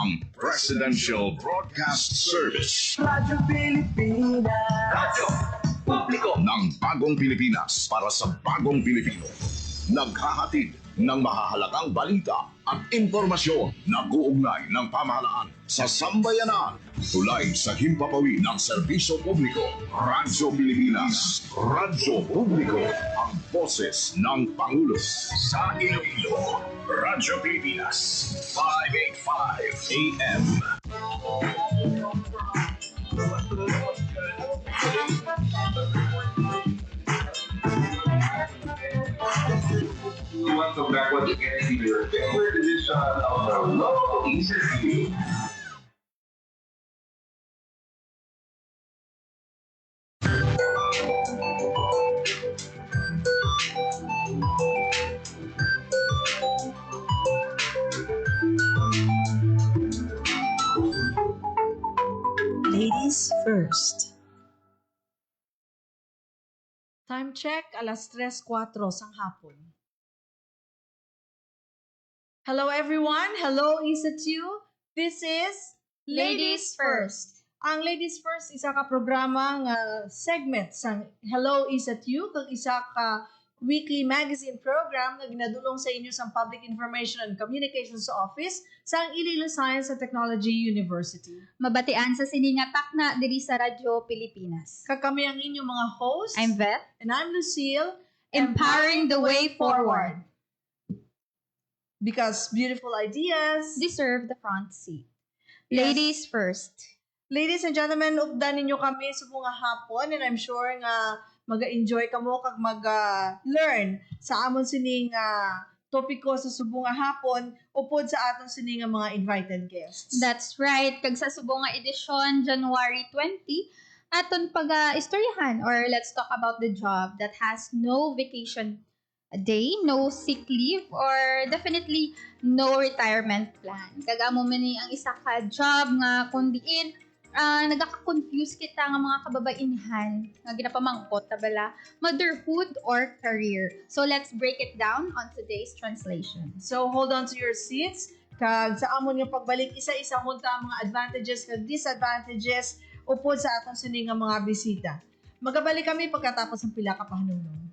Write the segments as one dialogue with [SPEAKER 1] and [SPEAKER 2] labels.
[SPEAKER 1] ang Presidential Broadcast Service.
[SPEAKER 2] Radyo Pilipinas.
[SPEAKER 1] Radyo Publiko ng Bagong Pilipinas para sa Bagong Pilipino. Naghahatid ng mahahalagang balita at impormasyon na guugnay ng pamahalaan sa sambayanan. Tulay sa himpapawid ng serbisyo publiko. Radyo Pilipinas. Radyo Publiko. Ang boses ng Pangulo. Sa Iloilo. Radyo Pilipinas. 585 AM.
[SPEAKER 3] Welcome back once again to your favorite edition of the Local ECU.
[SPEAKER 4] Ladies first.
[SPEAKER 5] Time check, alas 3:04 sang hapon. Hello everyone! Hello Isatyu! This is
[SPEAKER 6] Ladies First.
[SPEAKER 5] Ang Ladies First, isa ka programa nga segment sa Hello Isatyu, kag isa ka weekly magazine program nga ginadulong sa inyo sa Public Information and Communications Office sa Iloilo Science and Technology University.
[SPEAKER 6] Mabatian sa siningatak na diri sa Radyo Pilipinas.
[SPEAKER 5] Kami ang inyong mga hosts.
[SPEAKER 6] I'm Beth.
[SPEAKER 5] And I'm Lucille.
[SPEAKER 6] Empowering the way forward.
[SPEAKER 5] Because beautiful ideas
[SPEAKER 6] Deserve the front seat.
[SPEAKER 5] Yes.
[SPEAKER 6] Ladies first.
[SPEAKER 5] Ladies and gentlemen, ugdan ninyo kami sa mga hapon and I'm sure nga mag-enjoy kamo kag mag-learn sa amon sining topiko sa subong nga hapon upod sa aton sining mga invited guests.
[SPEAKER 6] That's right. Kag sa subong nga edisyon, January 20, aton pag-istoryahan or let's talk about the job that has no vacation day, no sick leave, or definitely no retirement plan. Kagamo man ni ang isa ka job nga kundiin nagaka-confuse kita nga mga kababainhan nga ginapamangkot ta bala motherhood or career. So let's break it down on today's translation.
[SPEAKER 5] So hold on to your seats kag sa amon nga pagbalik isa-isa hunta ang mga advantages kag disadvantages upod sa aton sining nga mga bisita. Magabalik kami pagkatapos ng pila ka pahanungnon.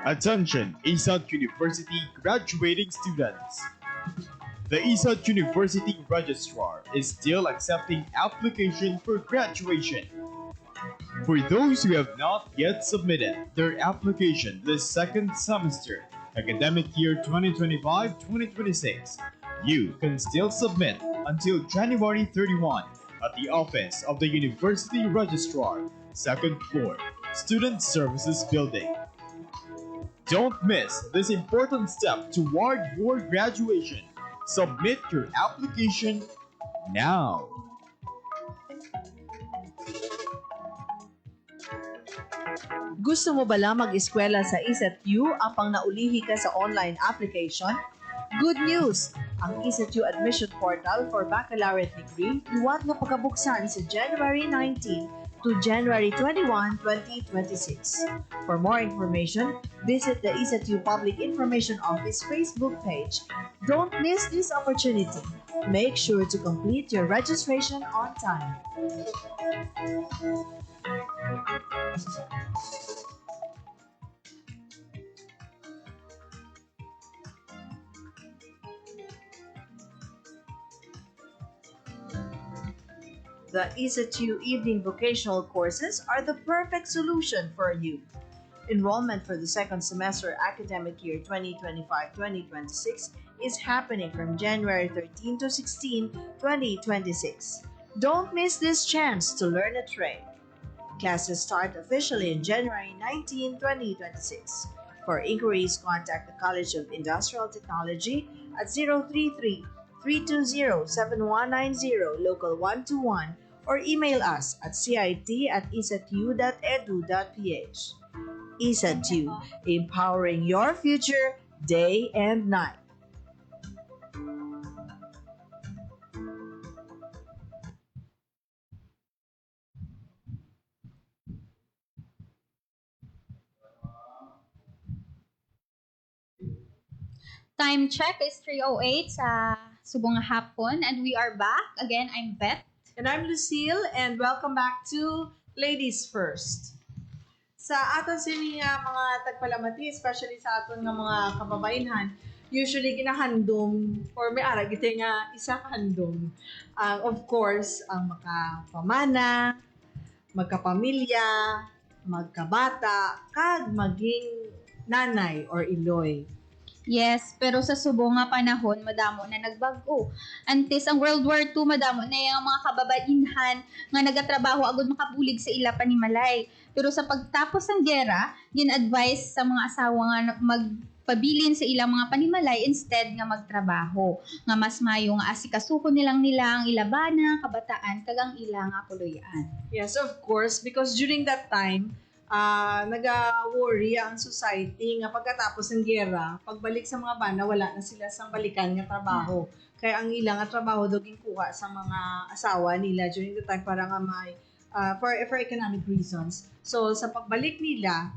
[SPEAKER 7] Attention, ISAT University graduating students. The ISAT University Registrar is still accepting application for graduation. For those who have not yet submitted their application this second semester, academic year 2025-2026, you can still submit until January 31 at the office of the University Registrar, second floor, Student Services Building. Don't miss this important step toward your graduation. Submit your application now.
[SPEAKER 4] Gusto mo bala mag-eskwela sa ISAT-U apang naulihi ka sa online application? Good news! Ang ISAT-U admission portal for baccalaureate degree luwat nga pagkabuksan sa January 19 to January 21, 2026. For more information, visit the ISAT-U Public Information Office Facebook page. Don't miss this opportunity. Make sure to complete your registration on time. The ISAT-U evening vocational courses are the perfect solution for you. Enrollment for the second semester academic year 2025-2026 is happening from January 13 to 16, 2026. Don't miss this chance to learn a trade. Classes start officially in January 19, 2026. For inquiries, contact the College of Industrial Technology at 033-320-7190 Local 121 or email us at cit@isatu.edu.ph. ISAT-U, empowering your future day and night.
[SPEAKER 6] Time check is 3:08 sa subong nga hapon, and we are back. Again, I'm Beth.
[SPEAKER 5] And I'm Lucille, and welcome back to Ladies First. Sa aton sini nga mga tagpalamati, especially sa aton nga mga kababainhan, usually ginahandom or may ara gite nga isa ka handom. Of course, ang makapamana, magkapamilya, magkabata, kag maging nanay or iloy.
[SPEAKER 6] Yes, pero sa subong nga panahon, madamo na nagbago. Antes ang World War II, madamo na yung mga kababainhan nga nagatrabaho agad makabulig sa ila panimalay. Pero sa pagtapos ng gera, gin-advise sa mga asawa nga magpabilin sa ilang mga panimalay instead nga magtrabaho. Nga mas mayo nga asikasuho nilang nila ang ilabana, kabataan, kagang ilang kapuloyan.
[SPEAKER 5] Yes, of course, because during that time, naga-worry ang society nga pagkatapos ng gera, pagbalik sa mga bana, wala na sila sang balikan nga trabaho. Kaya ang ilang nga trabaho daw ginkuha sa mga asawa nila during the time para nga may for economic reasons. So sa pagbalik nila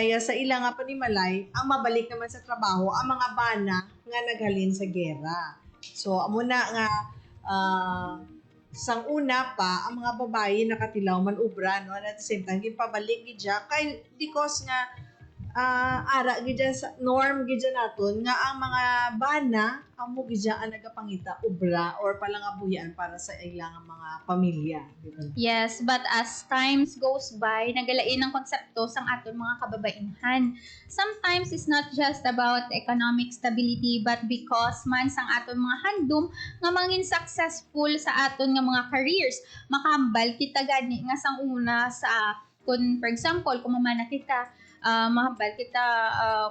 [SPEAKER 5] ya sa ilang nga panimalay, ang mabalik naman sa trabaho ang mga bana nga naghalin sa gera. So amo na nga sang una pa ang mga babae nakatilaw man ubra no, and at the same time gipabalik gidya kay because nga ara gidya sa norm gidya naton nga ang mga bana amo gidya ang nagapangita ubra or palangabuyan para sa ilang mga pamilya, di ba?
[SPEAKER 6] Yes, but as times goes by, nagalain ang konsepto sang aton mga kababainhan. Sometimes it's not just about economic stability, but because man sang aton mga handom nga mangin successful sa aton nga mga careers, makambal kita gani nga sang una sa kung for example kung mamana kita mahambal kita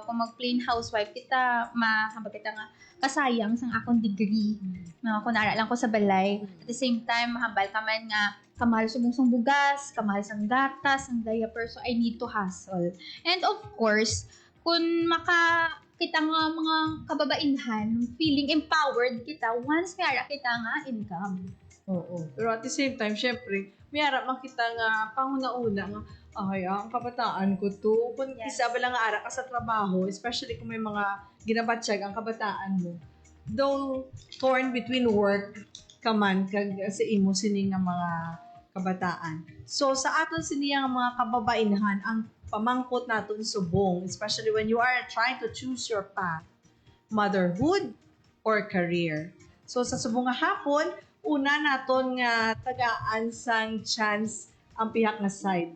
[SPEAKER 6] kung mag-plain housewife kita, mahambal kita nga kasayang sang akong degree. Kung naara lang ko sa balay. At the same time, mahambal ka man nga kamahal sumungsong bugas, kamahal sang gatas, sang diaper, so I need to hustle. And of course, kung kita nga mga kababainhan, feeling empowered kita once may ara kita nga income.
[SPEAKER 5] Oo. Pero at the same time, syempre, may harap makita nga panguna-una nga, ay, ang kabataan ko to. Kung isa ba lang nga ara ka sa trabaho, especially kung may mga ginabatsyag ang kabataan mo, though torn between work ka man, kag sa imo sining nga mga kabataan. So, sa aton siniya nga mga kababainhan, ang pamangkot naton subong, especially when you are trying to choose your path, motherhood or career. So, sa subong nga hapon, una naton nga tagaan sang chance ang pihak nga side,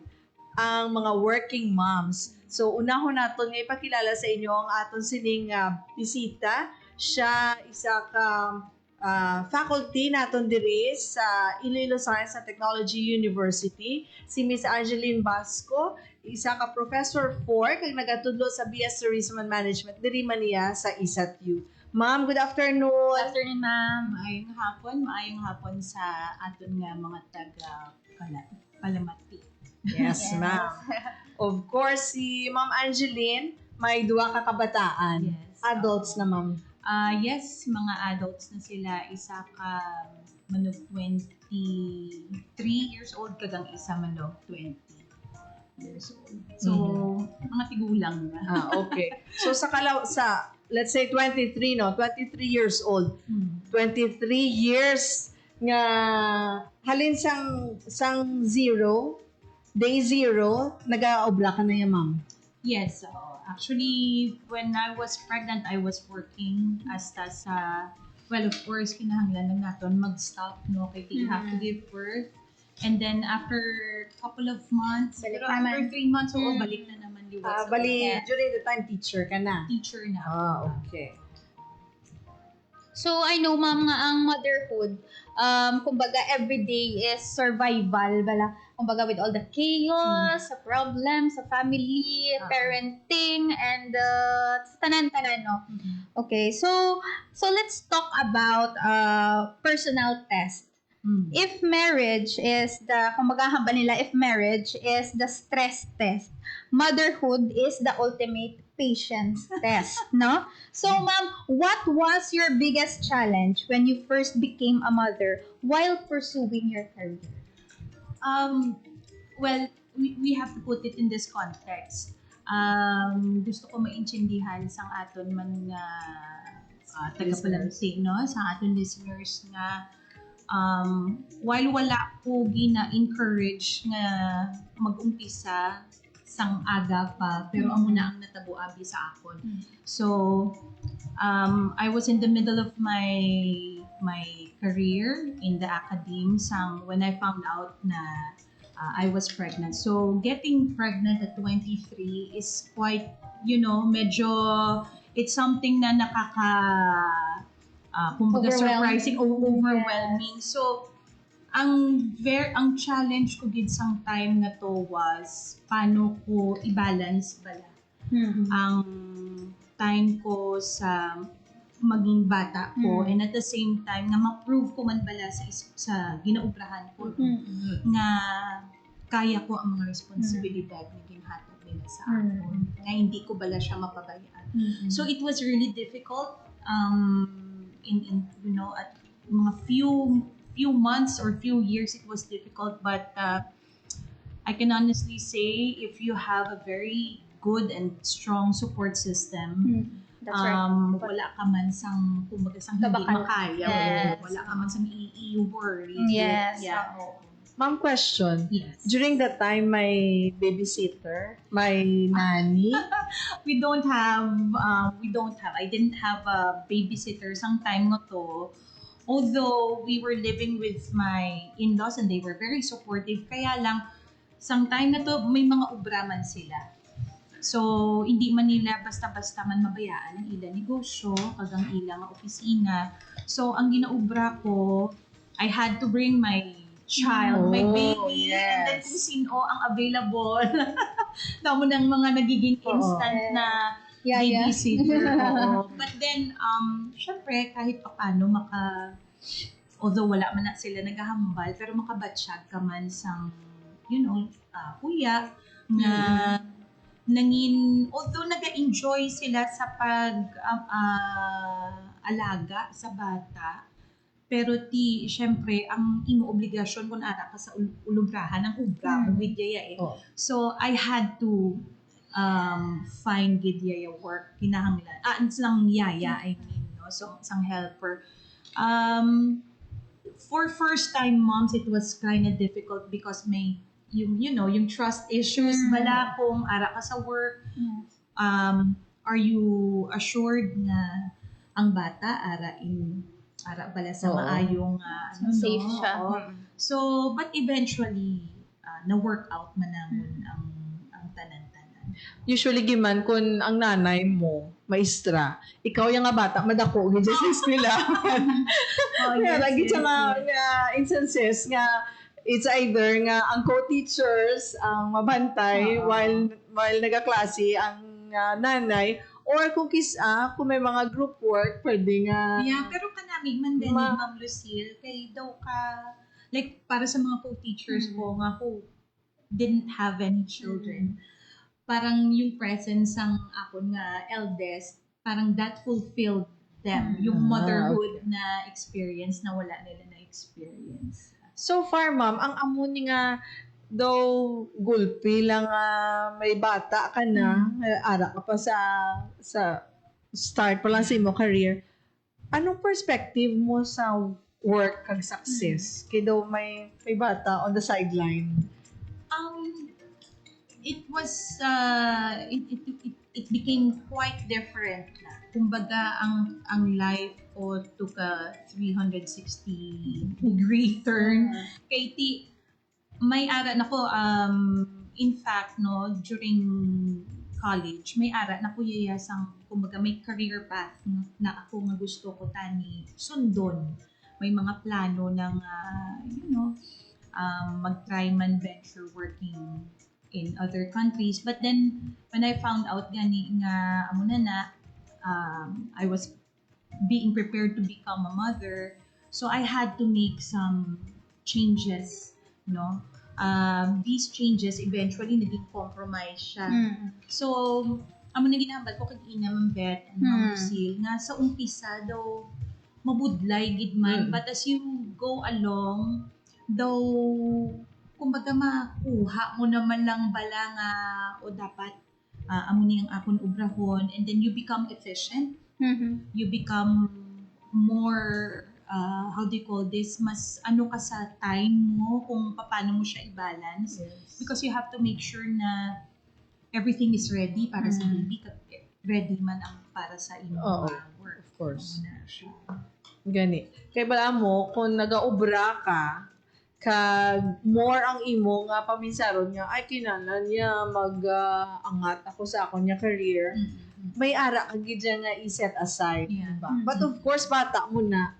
[SPEAKER 5] ang mga working moms. So unahon naton nga ipakilala sa inyo ang aton sining bisita. Siya isa ka faculty naton diri sa Iloilo Science and Technology University, si Miss Angeline Basco, isa ka professor 4 kag nagatudlo sa BS Tourism and Management diri man niya sa ISAT-U. Ma'am, good afternoon.
[SPEAKER 6] Good afternoon, ma'am.
[SPEAKER 2] Maayong hapon sa aton nga mga palamati.
[SPEAKER 5] Yes, ma'am. Of course, si Ma'am Angeline, may duwa ka kabataan.
[SPEAKER 2] Yes.
[SPEAKER 5] Adults na, ma'am.
[SPEAKER 2] Yes, mga adults na sila. Isa ka manog 23 years old, kagang isa manog 20 years old. So, mga tigulang na.
[SPEAKER 5] Okay. So, let's say 23, no? 23 years old. 23 years nga halin sang zero, day zero, nag-aobra ka na yan, ma'am.
[SPEAKER 2] Yes. Actually, when I was pregnant, I was working sa well, of course, kinahanglan lang natin mag-stop, no? Kaya you have to give birth. And then, after a couple of months,
[SPEAKER 6] Balik
[SPEAKER 2] pero
[SPEAKER 6] naman.
[SPEAKER 2] after 3 months, balik na naman.
[SPEAKER 5] Bali, during the time, teacher ka na.
[SPEAKER 2] Teacher na.
[SPEAKER 5] Okay.
[SPEAKER 6] So, I know, ma'am, nga ang motherhood, kumbaga, everyday is survival, bala. Kumbaga, with all the chaos, sa problems, sa family, parenting, and tanan-tanan, no? Okay, so let's talk about personal test. If marriage is kumbaga hamba nila, if marriage is the stress test, motherhood is the ultimate patience test, no? So, ma'am, what was your biggest challenge when you first became a mother while pursuing your career?
[SPEAKER 2] Well, we have to put it in this context. gusto ko maintindihan sang aton man nga tagapalamsig, no? Sa aton listeners nga while wala ko gina-encourage nga mag-umpisa sang aga pa, pero amo na ang natabo abi sa akon. So, I was in the middle of my career in the academe when I found out na I was pregnant. So, getting pregnant at 23 is quite, medyo, it's something na kumbaga surprising, overwhelming. So, ang challenge ko gid sang time na to was paano ko i-balance bala ang time ko sa maging bata ko and at the same time nga ma-prove ko man bala sa ginaubrahan ko nga kaya ko ang mga responsibilidad na ginhatag nila sa akin nga hindi ko bala siya mapabayaan. So it was really difficult in at mga few months or few years it was difficult, but I can honestly say if you have a very good and strong support system,
[SPEAKER 6] That's right.
[SPEAKER 2] wala ka man sang kumbaga sang hindi makaya,
[SPEAKER 6] Yes.
[SPEAKER 2] wala ka man sang i-worry.
[SPEAKER 6] Yes.
[SPEAKER 2] Yeah.
[SPEAKER 4] Ma'am, question.
[SPEAKER 2] Yes.
[SPEAKER 4] During that time, may babysitter, may nanny.
[SPEAKER 2] We don't have, I didn't have a babysitter sang time nga to. Although we were living with my in-laws and they were very supportive, kaya lang, sang time na to, may mga ubraman sila. So, hindi man nila basta-basta man mabayaan ang ilang negosyo, kagang ilang opisina. So, ang ginaubra ko, I had to bring my child, my baby, and then kung sino ang available. Tamo ng mga nagiging instant na babysitter. Oo. But then, syempre, kahit pa paano, although wala man na sila naghahambal, pero makabatsyag ka man sang, kuya, na although nag-enjoy sila sa alaga sa bata, pero syempre, ang imo obligasyon kung ara ka sa ulubrahan, ang ubra, with yaya So, I had to find gidyaya work, kinahanglan. Lang yaya, I mean, no? So, isang helper. For first-time moms, it was kind of difficult because may yung trust issues bala kung ara ka sa work. Are you assured na ang bata ara bala sa maayong
[SPEAKER 6] safe siya.
[SPEAKER 2] So, but eventually na-work out man namon ang tanan-tanan.
[SPEAKER 4] Usually, giman, kung ang nanay mo, maestra, ikaw yung nga bata, madako, gid sa eskwela. Lagi sa mga instances nga, it's either nga ang co-teachers ang mabantay while nagaklase ang nanay, or kung kung may mga group work, pwede nga.
[SPEAKER 2] Yeah, pero kanami man din, Ma'am Lucille, kay daw ka, like para sa mga co-teachers ko nga who didn't have any children, parang yung presence ng ako nga eldest, parang that fulfilled them, yung motherhood na experience na wala nila na experience.
[SPEAKER 4] So far, ma'am, ang amuni nga daw gulpi lang may bata ka na, ara ka pa sa start pa lang sa imo career. Anong perspective mo sa work kag success? Kaya daw may bata on the sideline.
[SPEAKER 2] It was it became quite different na. Kumbaga ang life ko took a 360-degree turn. Kay may ara nako in fact no during college may ara na kuya sang kumbaga may career path na ako nga gusto ko tani sundon. May mga plano ng mag-try man venture working in other countries, but then when I found out gani nga amo na I was being prepared to become a mother, so I had to make some changes, no? These changes eventually naging compromise siya. So amo na ginambal ko kag ina Ma'am Beth and Ma'am Lucille nga sa umpisa daw mabudlay gid man, but as you go along daw kumbaga makuha mo naman lang bala nga o dapat amo ni ang akon obrahon, and then you become efficient.
[SPEAKER 6] Mhm.
[SPEAKER 2] You become more, how do you call this, mas ano ka sa time mo kung paano mo siya i-balance. Because you have to make sure na everything is ready para sa baby, ready man ang para sa iyong
[SPEAKER 5] Oo,
[SPEAKER 2] work.
[SPEAKER 5] of course.
[SPEAKER 2] Ano na siya.
[SPEAKER 5] Gani. Kaya bala mo, kung nagaobra ka, kag more ang imo nga paminsaron nga, ay kinahanglan niya mag-angat ako sa akon niya career. May ara ka gid nga i-set aside,
[SPEAKER 2] Yeah.
[SPEAKER 5] diba? But of course, bata mo na.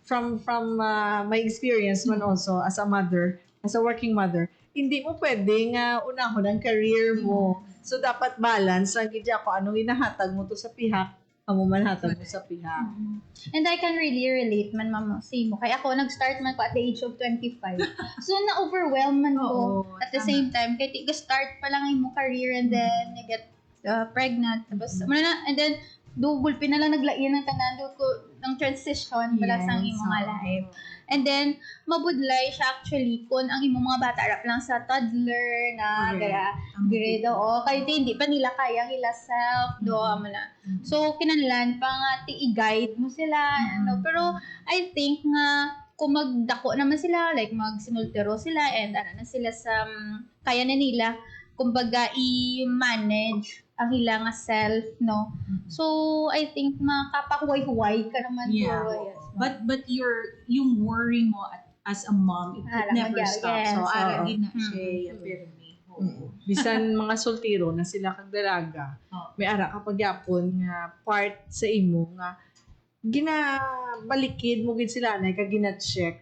[SPEAKER 5] From my experience man also as a mother, as a working mother, hindi mo pwede nga unahon ang career mo. So, dapat balance ang gid ako anong inahatag mo to sa pihak, amo man hatag mo sa pihak.
[SPEAKER 6] And I can really relate man, mama, same mo. Kaya ako, nag-start man ko at the age of 25. So, na-overwhelm man ko.
[SPEAKER 2] Oo,
[SPEAKER 6] At the
[SPEAKER 2] tama.
[SPEAKER 6] same time, kaya start pa lang yung career and then you get pregnant. Tapos, and then, double pinala naglain ng tanan ko ng transition pala sa
[SPEAKER 2] Yes,
[SPEAKER 6] imong
[SPEAKER 2] oo.
[SPEAKER 6] life. And then, mabudlay siya actually kung ang imong mga bata rap lang sa toddler na
[SPEAKER 2] Correct.
[SPEAKER 6] gara grade o kaya hindi pa nila kaya hila self do amo na. So kinahanglan pa nga i-guide mo sila ano, pero I think nga kung magdako naman sila like magsinultero sila and ano na sila sa kaya na nila kumbaga i-manage ang ilang self, no? So, I think makapahuway-huway ka naman.
[SPEAKER 2] Yeah.
[SPEAKER 6] po, yes.
[SPEAKER 2] But yung worry mo as a mom, it never
[SPEAKER 6] Yes,
[SPEAKER 2] stops. So,
[SPEAKER 6] oo.
[SPEAKER 2] aragin na siya. Pirmi.
[SPEAKER 5] Bisan mga soltero na sila kag dalaga,
[SPEAKER 2] Oo.
[SPEAKER 5] may ara ka pagyapon nga part sa imo nga ginabalikid mo gid sila na kag gina-check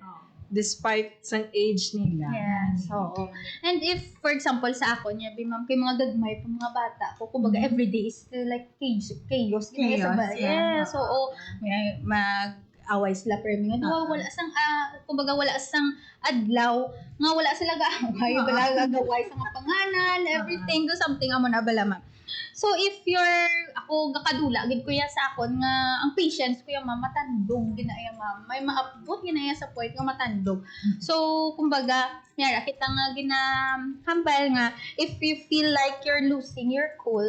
[SPEAKER 5] despite sang age nila.
[SPEAKER 6] Yes, oo. And if, for example, sa ako niya, ma'am, kay mga gagmay pa mga bata ko, kumbaga everyday is like chaos. Ginaya sa ba?
[SPEAKER 2] yeah.
[SPEAKER 6] Yes, oo. May mag-away sila pero mga wala sang, kumbaga wala sang adlaw, nga wala sila ga-away, wala gagaway sa mga pangalan, everything, do something amo na bala, ma'am. So if ako gakadula gid kuya sa akon nga ang patience kuya ma'am matandog ginaya ma'am may maabot ginaya sa point nga matandog. So kumbaga yara kita nga ginahambal nga if you feel like you're losing your cool,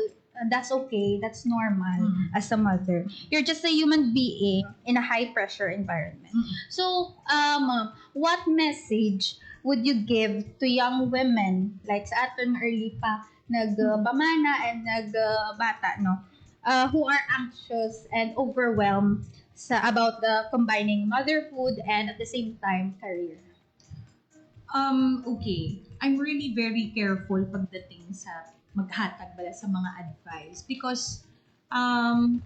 [SPEAKER 6] that's okay, that's normal as a mother. You're just a human being in a high pressure environment. So ma'am, what message would you give to young women like sa aton early pa nagpamana and nagbata, no? Who are anxious and overwhelmed about the combining motherhood and at the same time career.
[SPEAKER 2] Okay. I'm really very careful pagdating sa maghatag bala sa mga advice because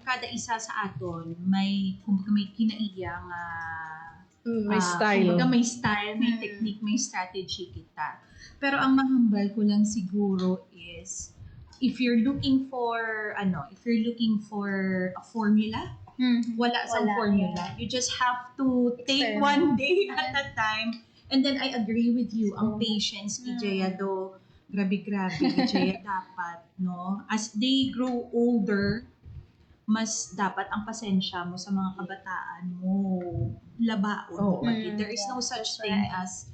[SPEAKER 2] kada isa sa aton may kumbaga may kinaiya nga
[SPEAKER 5] May style.
[SPEAKER 2] kumbaga may style, may technique, may strategy kita. Pero ang mahambal ko lang siguro is if you're looking for a formula, wala sa formula. You just have to take one day at a time. And then I agree with you, ang patience gijaya do grabe gijaya dapat, no? As they grow older, mas dapat ang pasensya mo sa mga kabataan mo labaon.
[SPEAKER 5] Oh.
[SPEAKER 2] There is no such thing as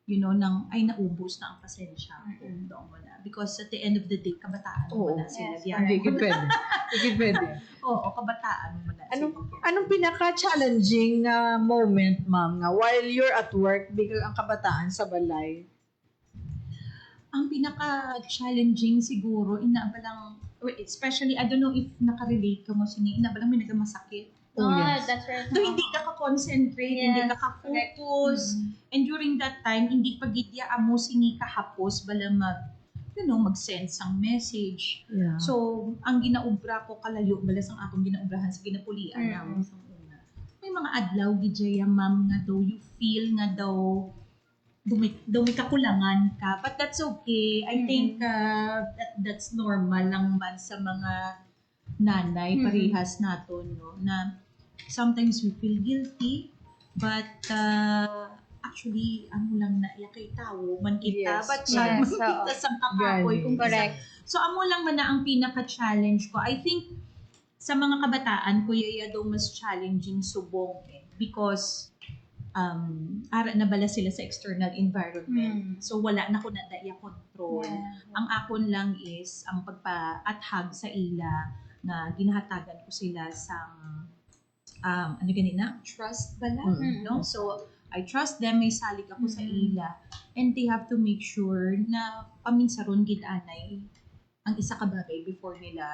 [SPEAKER 2] nang ay naubos na ang pasensya ko. Doon mo na. Because at the end of the day, kabataan mo na sila.
[SPEAKER 6] Yes,
[SPEAKER 2] Yan.
[SPEAKER 5] Hindi pwede. Hindi pwede.
[SPEAKER 2] Oo, kabataan mo na sila.
[SPEAKER 5] Anong pinaka-challenging moment, ma'am, nga while you're at work, biglang ang kabataan sa balay?
[SPEAKER 2] Ang pinaka-challenging siguro, especially, I don't know if nakarelate ka mo sini, inabalang may nagamasakit.
[SPEAKER 5] Oh, yes.
[SPEAKER 6] That's right.
[SPEAKER 2] So, hindi ka ka-concentrate, hindi ka ka-focus. And during that time, hindi pagidya amo sini kahapos bala mag-send sang message.
[SPEAKER 5] Yeah.
[SPEAKER 2] So, ang ginaubra ko kalayo, balas ang akong ginaubrahan sa ginapulian namin sa una. May mga adlaw, gijaya, ma'am, nga daw, you feel nga daw, may kakulangan ka. But that's okay. I think that's normal lang man sa mga nanay, parehas naton, no? Na sometimes we feel guilty, but actually, amo lang na kay tao man kita,
[SPEAKER 5] Yes.
[SPEAKER 2] but siya
[SPEAKER 6] Yes,
[SPEAKER 2] kita sa kapakoy. Kung
[SPEAKER 6] Correct.
[SPEAKER 2] So, amo lang man na ang pinaka-challenge ko. I think, sa mga kabataan, kuya daw mas challenging subong because ara na bala sila sa external environment. So wala na ko na daya control. Ang akon lang is ang pagpa-athag sa ila nga ginahatagan ko sila sa ano ganina trust bala no, so I trust them, may salig ako sa ila, and they have to make sure na paminsaron gid anay ang isa ka bagay before nila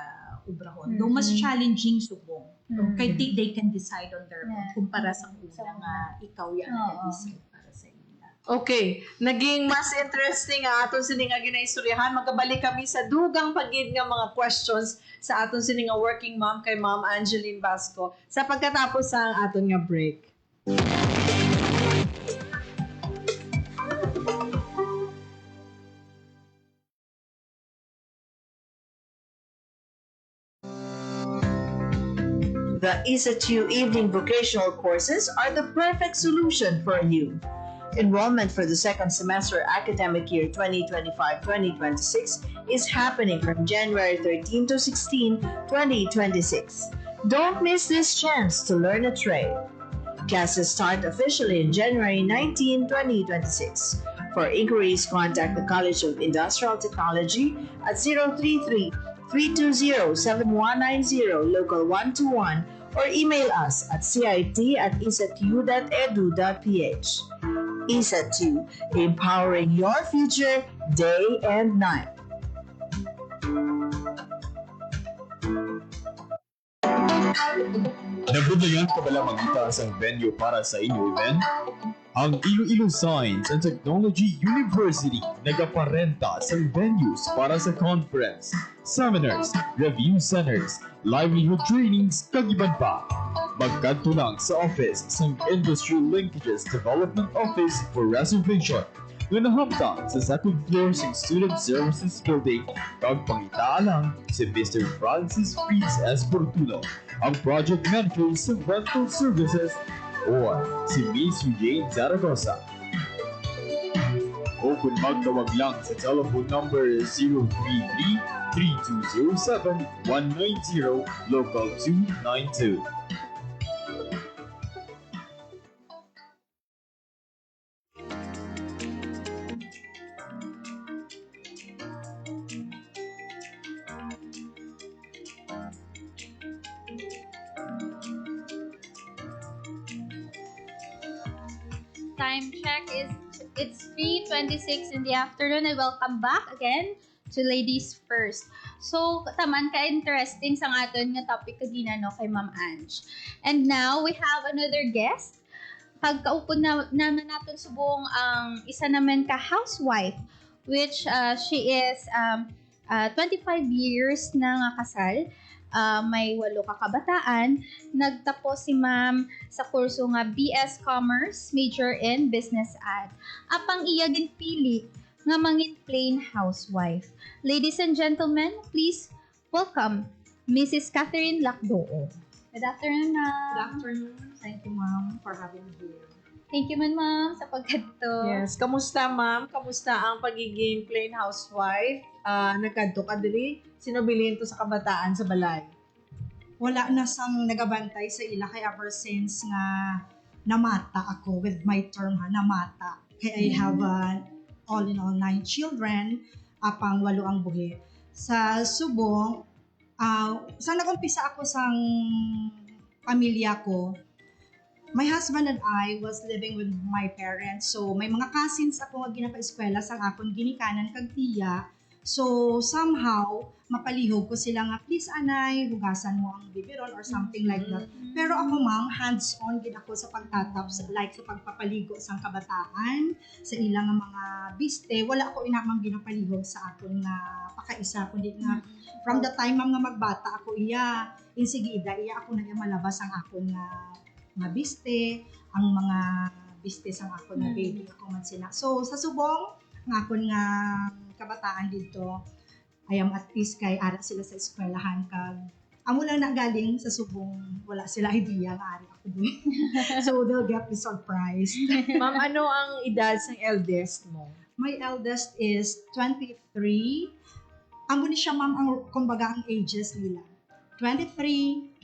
[SPEAKER 2] ubrahon. Though mas challenging subong. Kay they can decide on their own kumpara sa una nga ikaw yan nag-decide para sa ila.
[SPEAKER 5] Okay, naging mas interesting ang aton sining nga ginaistoryahan. Magabalik kami sa dugang pagid nga mga questions sa aton sining nga working mom kay Ma'am Angeline Basco sa pagkatapos ang aton nga break. The ESETU evening vocational courses are the perfect solution for you. Enrollment for the second semester academic year 2025-2026 is happening from January 13 to 16, 2026. Don't miss this chance to learn a trade. Classes start officially in January 19, 2026. For inquiries, contact the College of Industrial Technology at 033-320-7190 local 121 or email us at cit@esetu.edu.ph. ESETU, empowering your future day and night.
[SPEAKER 7] Nagbudayan ka ba lang magita sa venue para sa inyong event? Ang Iloilo Science and Technology University nagaparenta sa venues para sa conference, seminars, review centers, livelihood trainings, kag iban pa. Magkadto lang sa office sa Industry Linkages Development Office for Reservation nga nahamtang sa second floor sa Student Services Building kag pangita lang si Mr. Francis Fritz S. Bortuno, ang project manager sa rental services, or si Miss Jane Zaragoza. O kung magtawag lang sa telephone number 033-3207-190 local 292.
[SPEAKER 6] Time check is it's 3:26 in the afternoon, and welcome back again to Ladies First. So, taman ka interesting sa aton nga topic kagina no kay Ma'am Ange. And now we have another guest. Pagkaupod na naman natin subong ang isa naman ka housewife, which she is 25 years na nga kasal. May 8 ka kabataan. Nagtapos si Ma'am sa kurso nga BS Commerce, major in Business Ad. Apang iya ginpili nga mangin plain housewife. Ladies and gentlemen, please welcome Mrs. Catherine Lacdoo. Good afternoon, ma'am.
[SPEAKER 2] Good afternoon. Thank you, ma'am, for having me here.
[SPEAKER 6] Thank you man, ma'am, sa pagkadto.
[SPEAKER 5] Yes, kamusta ma'am? Kamusta ang pagiging plain housewife? Nagkadto ka diri? Sino bilhin to sa kabataan sa balay?
[SPEAKER 8] Wala na sang nagabantay sa ila kay ever since nga namata ako with my term namata. Kaya I have all in all 9 children, apang 8 ang buhi. Sa subong, sa nag-umpisa ako sang pamilya ko, my husband and I was living with my parents. So, may mga cousins ako nga ginapa-eskwela sang akon ginikanan kag tiya. So, somehow, mapalihog ko sila nga, please anay, hugasan mo ang biberon or something like that. Pero ako ma'am, hands-on gid ako sa pagtatap, like sa pagpapaligo sang kabataan, sa ilang mga biste. Wala ako inamang ginapalihog sa akon nga pakaisa, kundi nga from the time ma'am nga magbata ako iya, insigida, iya ako na malabas ang akon nga biste, ang mga biste sang akon nga baby ako man sila. So, sa subong, ang akon nga kabataan dito, I am at peace kay ara sila sa eskwelahan kag amo lang na galing sa subong wala sila idea nga ari ako din. So they'll get me surprised.
[SPEAKER 5] Ma'am, ano ang edad sang eldest mo?
[SPEAKER 8] My eldest is 23. Amo ni siya ma'am ang kumbaga ang ages nila. 23,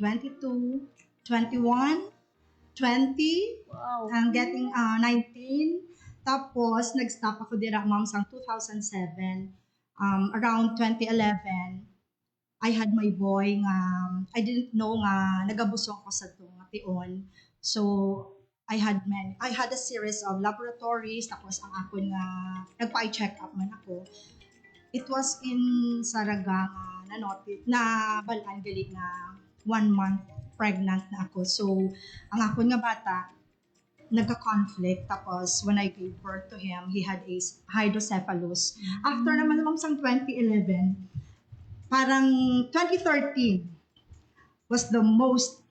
[SPEAKER 8] 22, 21, 20,
[SPEAKER 6] Wow.
[SPEAKER 8] I'm getting 19. Tapos, nag-stop ako dira, ma'am, sa 2007. Around 2011, I had my boy nga, I didn't know nga, nagabusong ko sa ito, nga tion. So, I had a series of laboratories, tapos ang ako nga, nagpa-check up man ako. It was in Saraga nga, na balaan gali nga 1 month pregnant na ako. So, ang ako nga bata, nagka-conflict. Tapos, when I gave birth to him, he had a hydrocephalus. After naman sang 2011, parang 2013 was the most,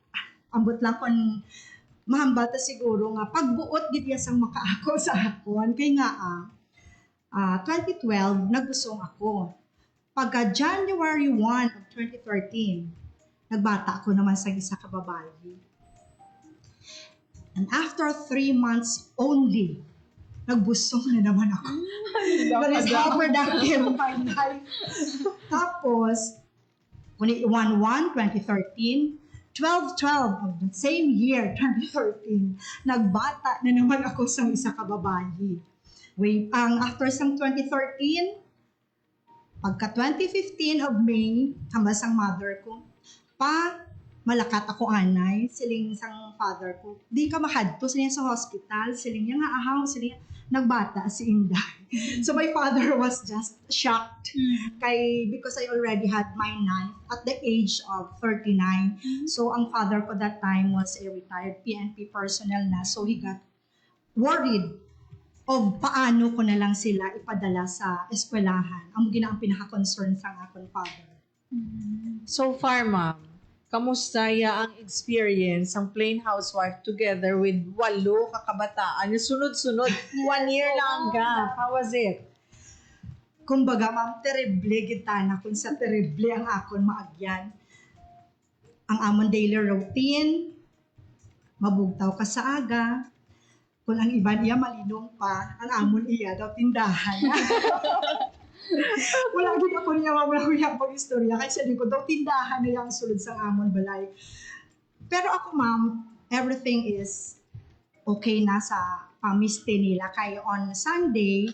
[SPEAKER 8] ambot lang kung mahambata siguro nga, pagbuot gid iya sang makaako sa akon. Kay nga, 2012, nagusong ako. Pagka January 1 of 2013, nagbata ako naman sa isa ka babae. And after 3 months only, nagbusong na naman ako. That is how productive my life. Tapos, 1-1, 2013, 12-12 of the same year, 2013, nagbata na naman ako sa isa ka babae. After sang 2013, pagka 2015 of May, hambas ang mother ko, malakat ako anay, siling sang father ko. Di ka mahadto siling sa hospital, siling niya nga ahaw, siling nagbata si Inday. So my father was just shocked because I already had my 9th at the age of 39. So ang father ko that time was a retired PNP personnel na, so he got worried of paano ko na lang sila ipadala sa eskwelahan. Ang ang pinaka-concern sa akong father.
[SPEAKER 4] So far, ma'am, kamusta ya ang experience ang plain housewife together with 8 kakabataan? Yung sunod-sunod, 1 year lang ang gap. How was it?
[SPEAKER 8] Kumbaga, ma'am, terrible gitana kung sa terrible ang akon maagyan. Ang amon daily routine, mabugtaw ka sa aga. Kung ang iba niya malinong pa, ang amon iya daw tindahan. Wala din ako niya, wala ko niya pag-istorya. Kasi sabi ko daw, tindahan na yung sulod sa amon balay. Pero ako, ma'am, everything is okay na sa pamiste nila. Kaya on Sunday,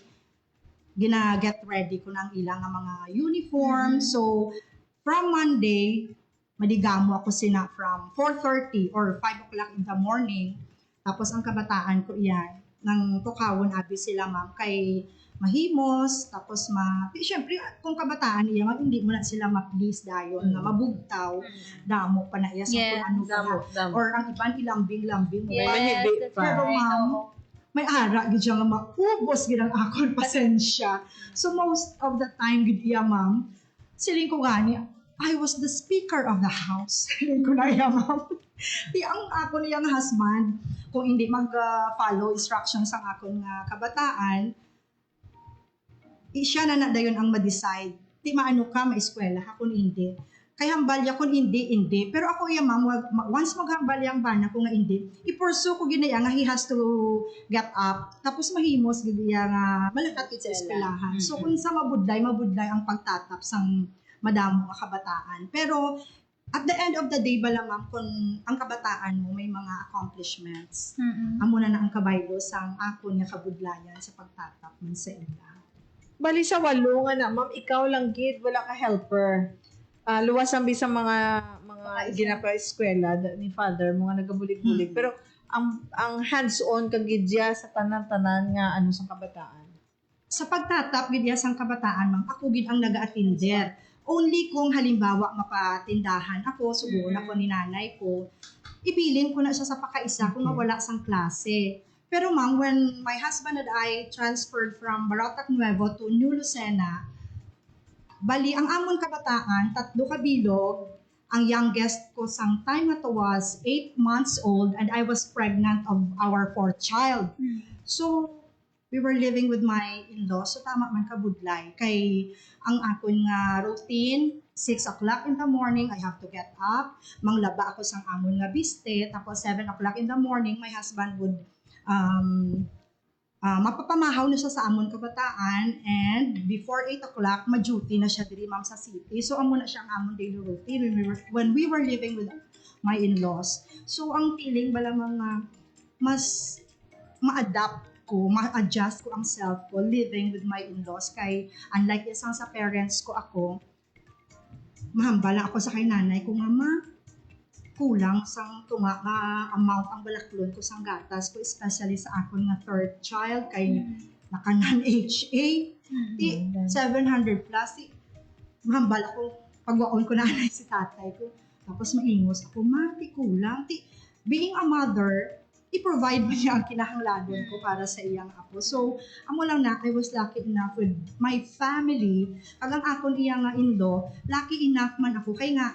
[SPEAKER 8] gina-get ready ko ng ilang mga uniform. So, from Monday, madigamo ako sina from 4:30 or 5 o'clock in the morning. Tapos ang kabataan ko iyan, nang tukawon abi sila, ma'am, kay mahimos, tapos siyempre, kung kabataan niya, hindi mo na sila ma-please dayon, na mabugtaw, damo pa na iya sa kung ano pa na. Or ang iban, ilambing-lambing.
[SPEAKER 6] Yes, that's
[SPEAKER 8] Pero
[SPEAKER 6] right.
[SPEAKER 8] ma'am, may ara, gid siya nga maubos gid ang akon pasensya. So most of the time, gid iya, ma'am, siling ko gani, I was the speaker of the house. Siling ko na iya, ma'am. Di ang ako niyang husband, kung hindi mag-follow instructions ang akon nga kabataan, siya na dayon ang ma-decide. Di maano ka, ma-eskwela ka kung hindi. Kaya hambalya kung hindi. Pero ako yung ma'am, once maghambalya ang bana kung nga hindi, i-pursue ko ginaya nga he has to get up. Tapos mahimos ginaya nga malakat sa eskwelahan. So kung sa mabudlay ang pagtatap sang madamo nga kabataan. Pero at the end of the day bala, ma'am, kung ang kabataan mo may mga accomplishments, amo na ang kabaylo sang ako nga kabudlayan sa pagtatap man sa ila.
[SPEAKER 4] Bali sa 8 nga na, ma'am, ikaw lang gid, wala ka helper. Luwas ang bisa mga ginapa eskwela ni father, mga nagabulig-bulig. Pero ang hands-on kag gid diya sa tanan-tanan nga ano sa kabataan.
[SPEAKER 8] Sa pagtatap gid sang kabataan, ma'am, ako gid ang naga-attender. Only kung halimbawa mapatindahan ako, subuon ako ni nanay ko, ibilin ko na siya sa pakaisa kung wala sang klase. Pero ma'am, when my husband and I transferred from Baratak Nuevo to New Lucena, bali, ang amon kabataan, 3 ka bilog, ang youngest ko sang time na to was 8 months old and I was pregnant of our 4th child. So, we were living with my in-law, so tama man kabudlay. Kay ang akon nga routine, 6 o'clock in the morning, I have to get up, manglaba ako sang amon nga biste, tapos 7 o'clock in the morning, my husband would mapapamahaw na siya sa amon kabataan, and before 8 o'clock, ma-duty na siya diri, ma'am, sa city. So amo na siya ang amon daily routine when we were living my in-laws. So ang feeling bala mga mas ma-adapt ko, ma-adjust ko ang self ko living with my in-laws kay unlike isang sa parents ko ako, mahambala ako sa kay nanay ko nga kulang sang tunga nga amount ang balaklon ko sang gatas ko, especially sa akon nga third child kay nakanan HA ti 700 plus mahambala ko pagwaon ko nanay si tatay ko, tapos maingos ako ti kulang ti being a mother i-provide mo niya ang kinahanglanon ko para sa iyang apo. So, amo lang na, I was lucky enough with my family. Kagang akon iyang in-law, lucky enough man ako. Kay nga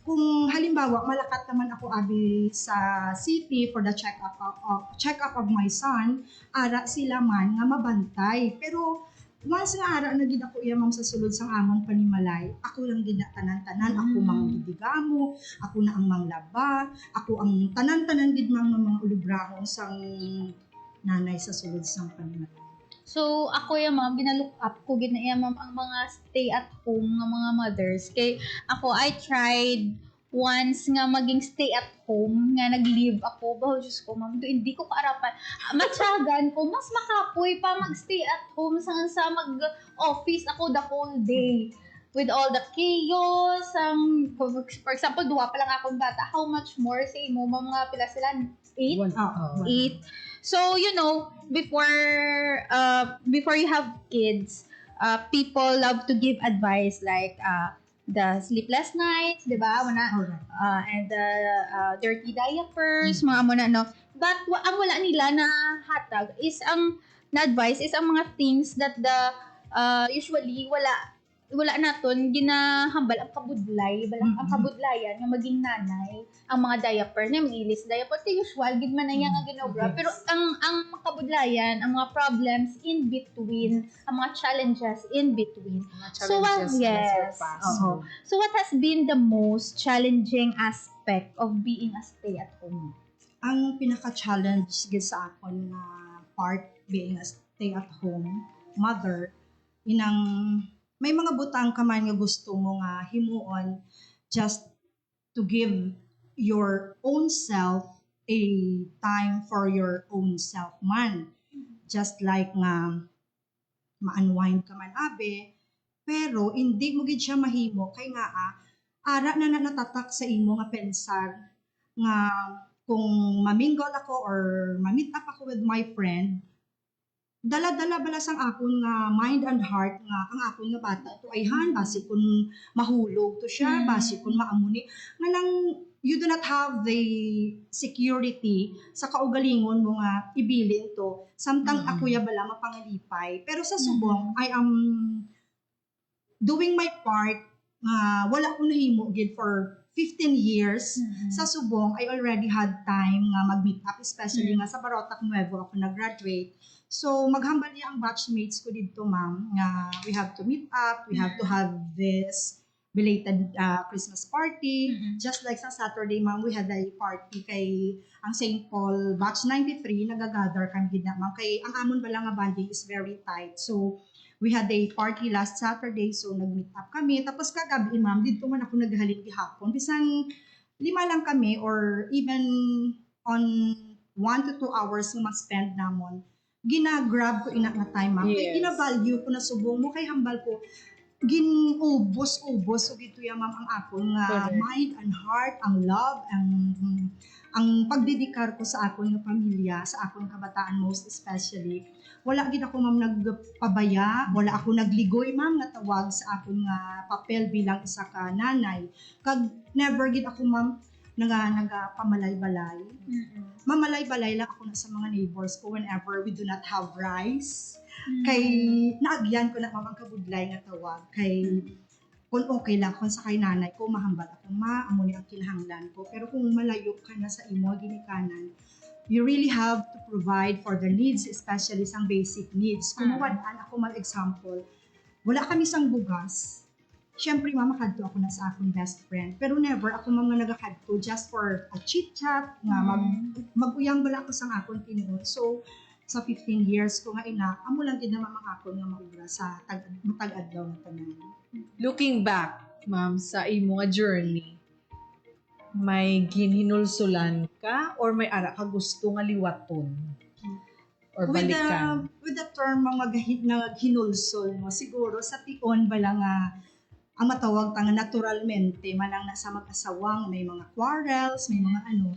[SPEAKER 8] kung halimbawa, malakat naman ako abi sa city for the check-up of my son, ara sila man nga mabantay. Pero, once nga ara na gid ako iyamang sa sulod sang amon panimalay, ako lang gid na tanan-tanan, ako mang gidigamo, ako na ang manglaba, ako ang tanan-tanan gid mga ulibrahon sang nanay sa sulod sang panimalay.
[SPEAKER 6] So, ako yung ma'am, ginalook up ko, ma'am, ang mga stay-at-home nga mga mothers. Kay ako, I tried once nga maging stay-at-home, nga nag-leave ako. Bah, Diyos ko, ma'am, hindi ko kaarapan. Matyagan ko, mas makapoy pa mag-stay-at-home sa mag-office ako the whole day. With all the chaos, for example, duwa pa lang akong bata, how much more sa imo, mga pila sila? 8? 8. So, before you have kids, people love to give advice like the sleepless nights, di ba? And the dirty diapers, mga mo na, no? But ang wala nila na hatag is na advice is ang mga things that usually wala naton ginahambal ang kabudlay ang kabudlayan nga maging nanay ang mga diaper na ilis diaper the usual gid man na nga ginobra pero ang kabudlayan ang mga problems in between ang mga challenges in between so what has been the most challenging aspect of being a stay at home?
[SPEAKER 8] Ang pinaka-challenge gid sa akon na part being a stay at home mother inang may mga butang ka man nga gusto mo nga himuon just to give your own self a time for your own self man. Just like nga ma-unwind ka man abe, pero hindi mo gid siya mahimo kay nga ara na natatak sa imo nga pensar nga kung mamingle ako or ma-meet up ako with my friend, dala-dala bala sang akon nga mind and heart nga ang akon nga bata to ay basi kun mahulog to siya basi kun maamuni nga nang you do not have the security sa kaugalingon mo nga ibilin to samtang ako ya bala mapangalipay pero sa subong I am doing my part nga wala ko nahimo gid for 15 years sa subong I already had time nga mag-meet up especially nga sa Barotac Nuevo ako nag-graduate. So, maghambal niya ang batchmates ko dito, ma'am, nga we have to meet up, we have to have this belated Christmas party. Just like sa Saturday, ma'am, we had a party kay ang St. Paul Batch 93, nagagather kami gid na, ma'am. Kay ang amon bala nga banding is very tight. So, we had a party last Saturday, so nag-meet up kami. Tapos kagabi, ma'am, dito man ako naghalin gihapon. Bisan 5 lang kami or even on 1 to 2 hours nga mag-spend namon. Gina-grab ko ina nga time, ma'am. Kaya gina-value ko na subong mo kay hambal ko ginubos-ubos so dito ya ma'am ang akon nga mind and heart, ang love, ang pagdedikar ko sa akon nga pamilya, sa akon kabataan most especially. Wala gid ako ma'am nagpabaya, wala ako nagligoy ma'am nga tawag sa akon nga papel bilang isa ka nanay. Kag never gid ako ma'am nagapamalay-balay. Mamalay-balay lang ako na sa mga neighbors ko whenever we do not have rice. Kay naagyan ko na mamang kabudlay nga tawag. Kay kung okay lang kung sa kay nanay ko, mahambal ako, amo ni ang kinahanglan ko. Pero kung malayo ka na sa imo, ginikanan, you really have to provide for the needs, especially sang basic needs. Kung mawadaan ako mag-example, wala kami sang bugas. Siyempre, makadto ako na sa akong best friend. Pero never ako mga nagakadto just for a chit-chat, nga mag-uyang bala ako sang akong tinuod. So, sa 15 years ko nga amo lang din naman mga akon nga maubra sa matag-adlaw na tanan.
[SPEAKER 4] Looking back, ma'am, sa imo nga journey, may ginhinulsulan ka or may ara ka gusto nga liwaton? Or balikan?
[SPEAKER 8] With the term mga naghinulsol mo, siguro sa tion bala nga ang matawag tanga naturalmente manang nasa mag-asawang may mga quarrels, may mga ano.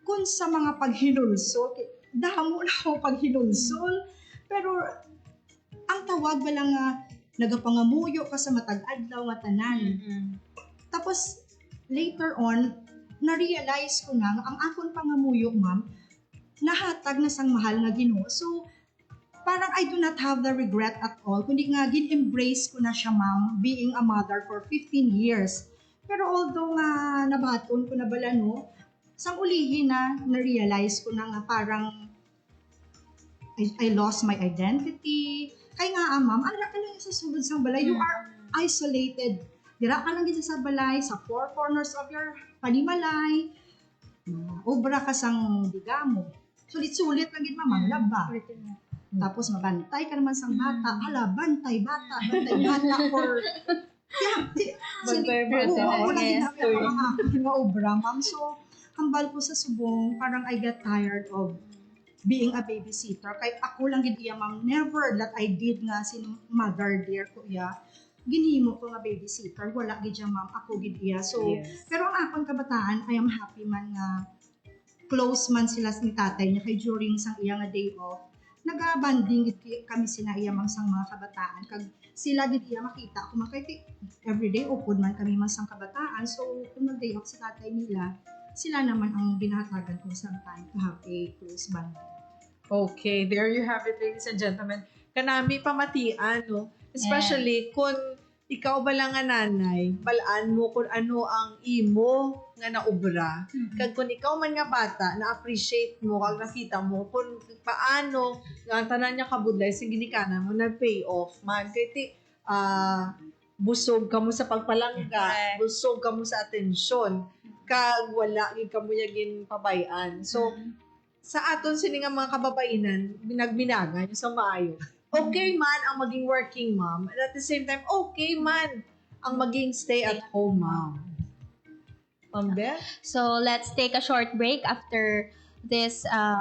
[SPEAKER 8] Kung sa mga paghinulsol, damo na ako paghinulsol, pero ang tawag bala nga nagapangamuyo ka sa matag adlaw nga tanan. Tapos later on, na-realize ko na nga ang akon pangamuyo, ma'am, nahatag na sang mahal nga Ginoo. So parang I do not have the regret at all. Kundi nga, gin-embrace ko na siya, ma'am, being a mother for 15 years. Pero although nga nabaton ko na bala, no, sang ulihin na-realize ko na nga parang I lost my identity. Kaya nga, ma'am, ala ka lang sa sulod sang balay. You are isolated. Dira ka lang dito sa balay, sa four corners of your panimalay. Obra ka sang digamo. Sulit-sulit lang din, ma'am, laba. Tapos mabantay ka naman sang bata. Hala, bantay bata for...
[SPEAKER 4] Bantay bata.
[SPEAKER 8] Oo, lagi na mga obra, ma'am. So, hambal ko sa subong, parang I got tired of being a babysitter. Kaya ako lang gid iya, ma'am. Never that I did nga sin mother dear ko iya. Ginhimo ko nga babysitter. Wala gid siya, ma'am. Ako gid iya. So, pero ang akong kabataan, I am happy man nga close man sila ni tatay niya kay during sang iya nga day off. Nag-banding kami sina iya mang sang mga kabataan kag sila gid iya makita ko man kay everyday upod man kami mang sang kabataan, so kung nag-day off sa tatay nila sila naman ang ginahatagan ko sa time to have a close band.
[SPEAKER 4] Okay, there you have it, ladies and gentlemen. Kanami pamatian, no? Especially kung ikaw ba lang nga nanay, balaan mo kung ano ang imo nga naubra. Kag kung ikaw man nga bata, na-appreciate mo, kag nakita mo kung paano nga tanan niya kabudlay sa ginikana mo, nag-pay off man. Kaya busog ka mo sa pagpalangga, busog ka mo sa atensyon, kag wala gid ka mo yagin pabayan. So, sa aton sini nga mga kababainan, binagbinagan sa maayo. Okay man ang maging working mom, and at the same time, okay man ang maging stay-at-home mom. Beth?
[SPEAKER 6] So, let's take a short break after this.
[SPEAKER 4] Sa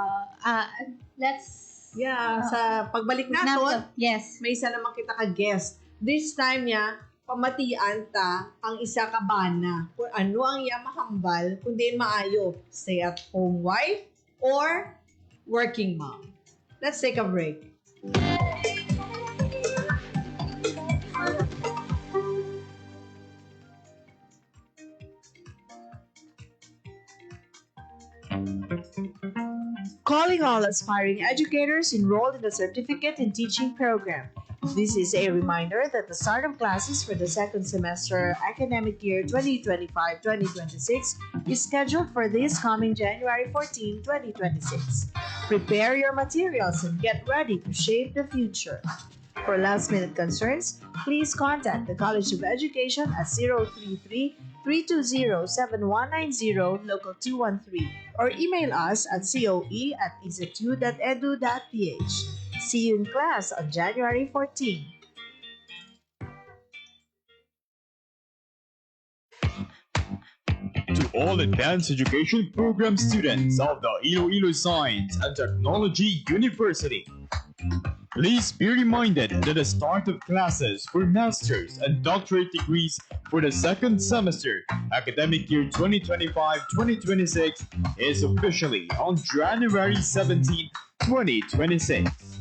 [SPEAKER 4] pagbalik natin,
[SPEAKER 6] yes.
[SPEAKER 4] may isa naman kita ka-guest. This time pamatian ta ang isa ka bana. Kung ano ang iya mahambal, kundi maayo, stay-at-home wife or working mom. Let's take a break. Calling all aspiring educators enrolled in the Certificate in Teaching program. This is a reminder that the start of classes for the second semester academic year 2025-2026 is scheduled for this coming January 14, 2026. Prepare your materials and get ready to shape the future. For last-minute concerns, please contact the College of Education at 033-320-7190 Local 213 or email us at coe@ezetu.edu.ph. See you in class on January 14.
[SPEAKER 7] To all advanced education program students of the Iloilo Science and Technology University, please be reminded that the start of classes for master's and doctorate degrees for the second semester academic year 2025-2026 is officially on January 17, 2026.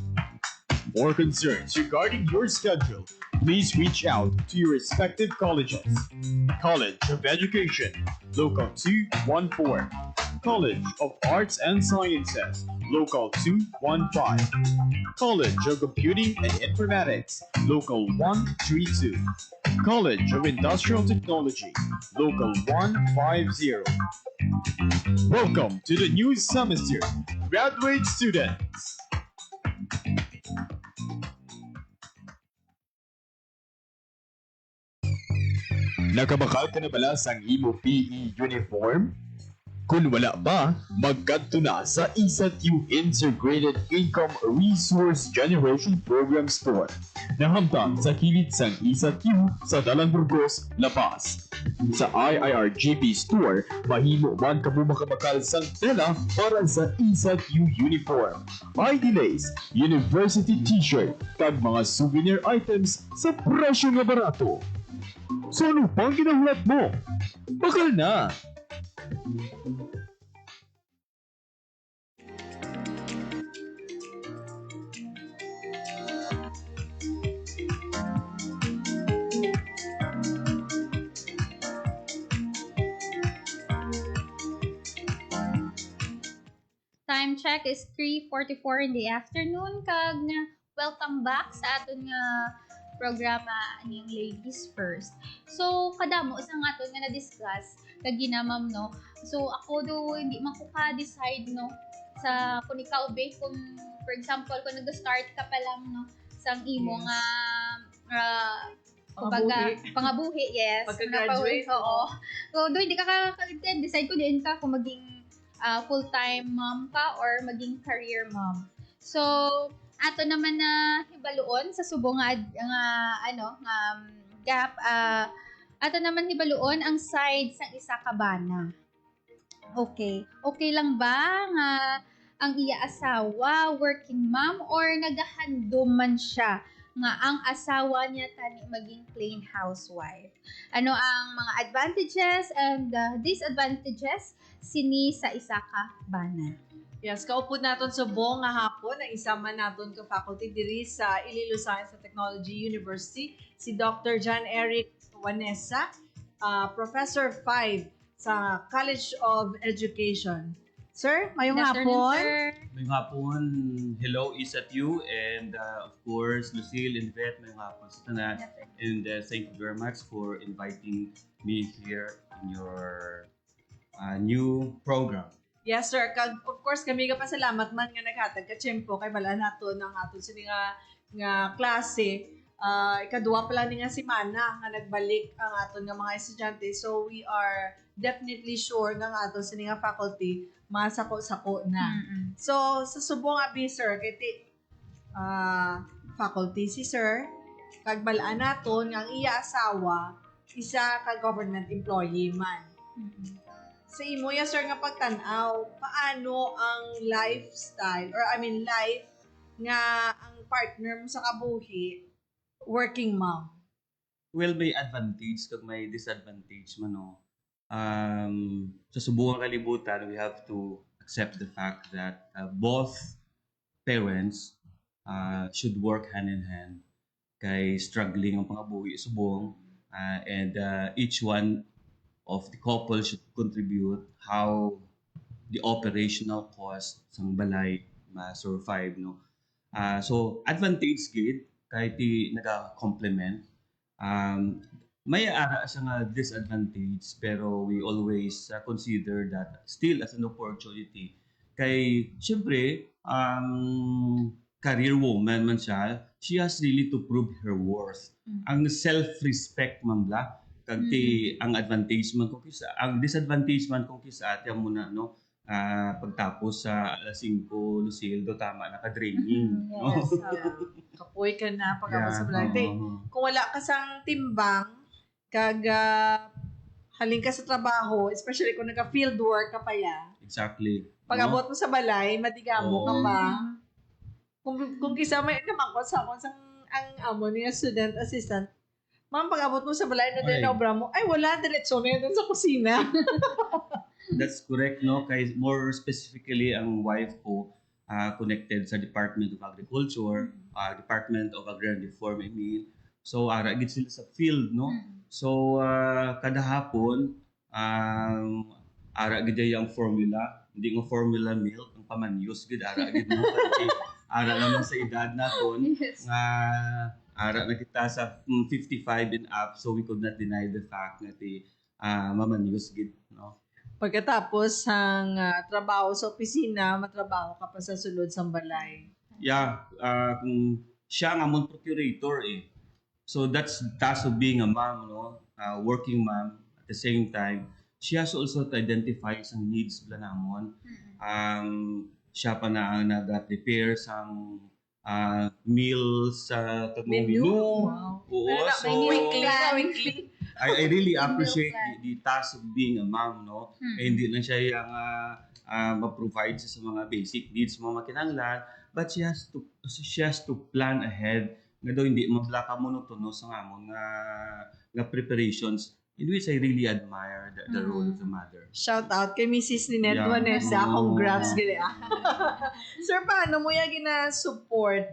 [SPEAKER 7] For concerns regarding your schedule, please reach out to your respective colleges. College of Education, Local 214. College of Arts and Sciences, Local 215. College of Computing and Informatics, Local 132. College of Industrial Technology, Local 150. Welcome to the new semester, graduate students. Nakabakal ka na pala sa imo PE uniform? Kung wala ba, magkadto na sa ISAT-U Integrated Income Resource Generation Program Store na hamtang sa kilid sang ISAT-U sa Dalan Burgos, La Paz. Sa IIRGP Store, mahimo man kamo makamakal sang tela para sa ISAT-U uniform, ID lace, university t-shirt, kag mga souvenir items sa presyo nga barato. So ano pang ginahulat mo? Bakal na!
[SPEAKER 6] Time check is 3:44 in the afternoon. Kag na welcome back sa aton nga programa aning Ladies First. So kadamo sa nga aton nga na-discuss kag ginamam no. So ako do hindi man ko ka-decide no sa kung ikaw be kung for example kung nag-start ka pa lang no sang imo nga kumbaga, pangabuhi, yes.
[SPEAKER 5] Pagka-graduate.
[SPEAKER 6] Oo. So, do hindi ka decide ko din ka kung maging full-time mom ka or maging career mom. So, ato naman na hibaluon sa subong nga gap ato naman hibaluon ang side sang isa ka bana. Okay. Okay lang ba nga ang iya asawa working mom or nagahandom man siya nga ang asawa niya tani maging plain housewife? Ano ang mga advantages and disadvantages sini sa isa ka bana?
[SPEAKER 5] Yes, kaupod naton sa buong nga hapon ang isa man naton ka faculty diri sa Iloilo Science and Technology University, si Dr. John Eric Wanesa, Professor 5 sa College of Education. Sir, mayong hapon.
[SPEAKER 9] Mayong hapon. Hello, ISAT-U, and of course, Lucille and Vet, mayong hapon sa tanan. And thank you very much for inviting me here in your new program.
[SPEAKER 5] Yes, sir. Of course, kami ka pasalamat man nga naghatag ka tiyempo kay bala nato ng aton sa nga klase. Ikaduwa pa lang ni nga semana nga nagbalik ang aton nga mga estudyante. So we are definitely sure nga aton sa nga faculty masako-sako na. So sa subong abi sir kay faculty si sir kag balaan naton nga ang iya asawa isa ka government employee man. Sa imo ya sir nga pagtan-aw, paano ang lifestyle or life nga ang partner mo sa kabuhi working mom?
[SPEAKER 9] Well, may advantage kag may disadvantage man no. Sa subong kalibutan, we have to accept the fact that both parents should work hand in hand kay struggling ang pangabuhi subong and each one of the couple should contribute how the operational cost sang balay ma-survive no. So advantage gid kay ti naga-complement. May ara sa nga disadvantage pero we always consider that still as an opportunity kay syempre career woman man siya, she has really to prove her worth. Ang self-respect man bla kag ti ang advantage man kung kisa ang disadvantage man kung kisa ati muna no pagtapos sa alas 5 Lucildo tama na ka draining no?
[SPEAKER 5] Kapoy ka na pagkapos sa balay. Kung wala ka sang timbang kag halin ka sa trabaho, especially kung naka-field work ka pa ya.
[SPEAKER 9] Exactly.
[SPEAKER 5] Pag-abot mo sa balay, madigamo ka pa. Kung kisa may naman ko sa ang amo niya student assistant, ma'am, pag-abot mo sa balay na din na obra mo, ay wala, diretso na yun sa kusina.
[SPEAKER 9] That's correct, no? Kay more specifically, ang wife ko connected sa Department of Agriculture, Department of Agrarian Reform, I mean. So, ara gid sila sa field, no? So, kada hapon, ara gid yung formula, hindi nga formula milk, ang pamanyos gid ara gid mo ara naman sa edad naton nga ara na kita sa 55 and up, so we could not deny the fact na mamanyos gid, no?
[SPEAKER 5] Pagkatapos ang trabaho sa opisina, matrabaho ka pa sa sulod sa balay.
[SPEAKER 9] Yeah, kung siya nga mon procurator So that's task of being a mom, no? Working mom at the same time. she has also to identify sa needs bla namon. Siya pa na ang nag-prepare sang meals sa
[SPEAKER 4] Menu.
[SPEAKER 9] menu.
[SPEAKER 4] Wow.
[SPEAKER 9] Oo, so
[SPEAKER 4] Weekly.
[SPEAKER 9] I really appreciate the task of being a mom, no? Eh, hindi lang siya yung ma-provide sa mga basic needs mo makinanglan, but she has to plan ahead nga daw hindi maglaka monotono sa amon nga preparations, in which I really admire the role of the mother.
[SPEAKER 4] Shout out kay Mrs. Ninette
[SPEAKER 9] Yeah.
[SPEAKER 4] Vanessa.
[SPEAKER 9] Oo.
[SPEAKER 4] Congrats gili. Sir, paano mo yung gina-support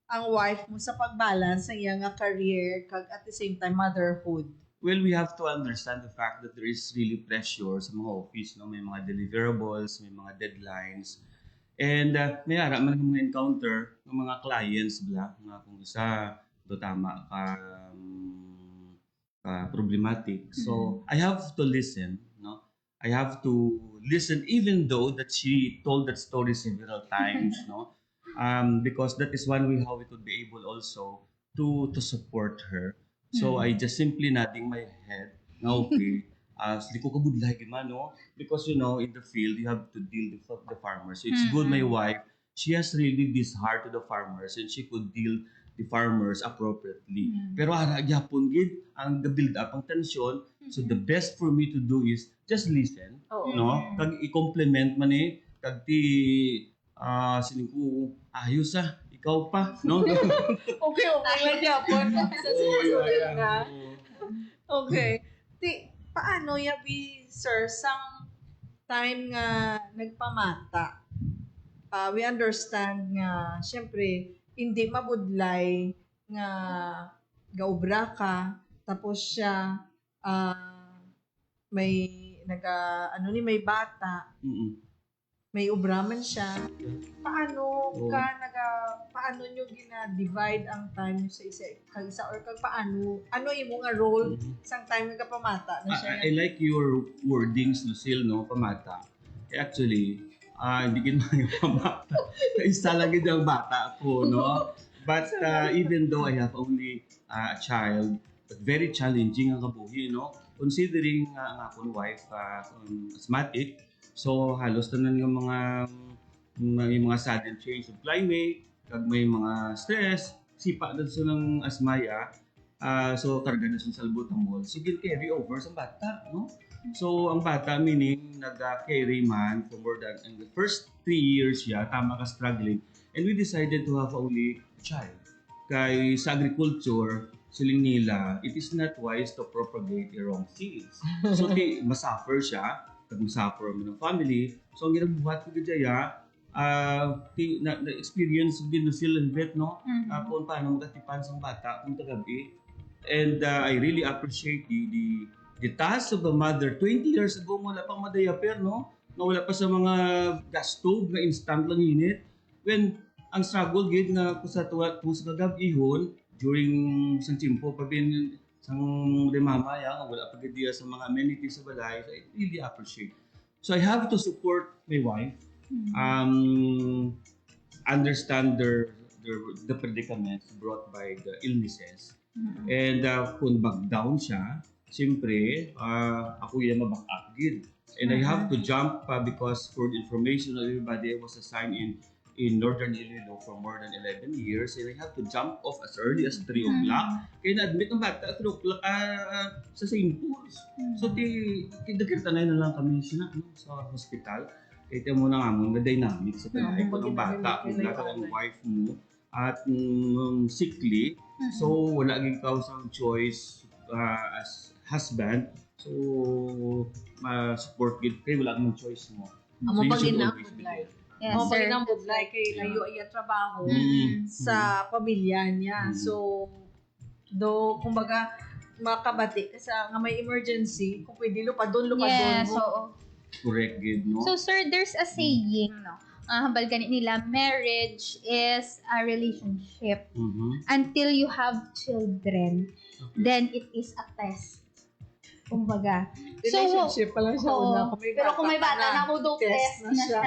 [SPEAKER 4] ang wife mo sa pag-balance ng iyang career kag at the same time motherhood?
[SPEAKER 9] Well, we have to understand the fact that there is really pressure sa mga office, no? May mga deliverables, may mga deadlines. And may ara man mga encounter ng mga clients bla nga kung isa do tama ka problematic. So I have to listen, no? I have to listen even though that she told that story several times, no? Because that is one way how we could be able also to support her. So I just simply nodding my head. Na okay. Di ko kabudlay man, no? Because in the field you have to deal with the farmers. So it's good my wife, she has really this heart to the farmers and she could deal the farmers appropriately. Pero ara gyapon gid ang build up ang tension. So the best for me to do is just listen, no? Kag i-compliment man kag ti sining ko ayos ikaw pa, no?
[SPEAKER 4] Okay lang yapon. Sa sinasunod na. Okay. Paano yabi, sir, sang time nga nagpamata? We understand nga, syempre, hindi mabudlay nga gaubra ka, tapos siya may may bata, may ubraman siya. Paano paano nyo gina-divide ang time nyo sa isa or kag paano imo nga role sang time nga pamata na siya?
[SPEAKER 9] I like your wordings, Lucille, no? Pamata. Actually, hindi kin mga pamata. Isa lang gid ang bata ko, no? But even though I have only a child, but very challenging ang kabuhi, no? Considering ang akong wife asthmatic, so halos tanan yung mga sudden change of climate, kag may mga stress, sipa na sa ng asmaya, so karga na sa salbutamol, sige carry over sa bata, no? So ang bata meaning nag-carry man for more than in the first 3 years siya, tama ka struggling, and we decided to have only a child. Kay sa agriculture, siling nila, it is not wise to propagate the wrong seeds. So masuffer siya, kag masuffer mo ng family. So ang ginabuhat ko gajaya, na-experience din sila ng vet, no? Kung paano magatipan sa bata kung tagabi. And I really appreciate the task of the mother. 20 years ago, wala pang madayaper, no? Wala pa sa mga gas stove na instant lang init. When ang struggle gid nga kung sa kagabihon during sang timpo pa bin sang mama wala pa gid sa mga amenities sa balay. So I really appreciate. So I have to support my wife. Understand the predicaments brought by the illnesses. And kung back down siya, siyempre, ako yung maback up gid. And I have to jump because for the information of everybody, I was assigned in Northern Illinois for more than 11 years. And I have to jump off as early as 3 o'clock. Kaya na-admit ng bata, 3 o'clock sa St. Paul's. So, kinagkirtanay na lang kami siya sa hospital. Kaya mo na nga mo, na-dynamic sa talay ko ng bata. Kung lahat ang wife mo at sickly. So, wala ging kausang choice as husband. So, support gid kay wala kang choice mo.
[SPEAKER 4] Amo
[SPEAKER 9] So,
[SPEAKER 4] pag
[SPEAKER 9] you should
[SPEAKER 4] ina
[SPEAKER 9] always be
[SPEAKER 4] budlay.
[SPEAKER 9] there.
[SPEAKER 6] Yes,
[SPEAKER 4] Amo pag
[SPEAKER 6] sir.
[SPEAKER 4] ina budlay kay layo iya trabaho
[SPEAKER 9] Mm.
[SPEAKER 4] sa pamilya niya. So kumbaga makabati kasi nga may emergency, kung pwede lupadon
[SPEAKER 6] Yes,
[SPEAKER 4] mo.
[SPEAKER 6] oo.
[SPEAKER 9] Correct gid, no?
[SPEAKER 6] So, sir, there's a saying, no? Hambal ganit nila, marriage is a relationship until you have children. Then it is a test. Kumbaga.
[SPEAKER 4] Relationship pa lang siya
[SPEAKER 6] Oo.
[SPEAKER 4] una.
[SPEAKER 6] Pero kung may bata na ako, don't test na siya.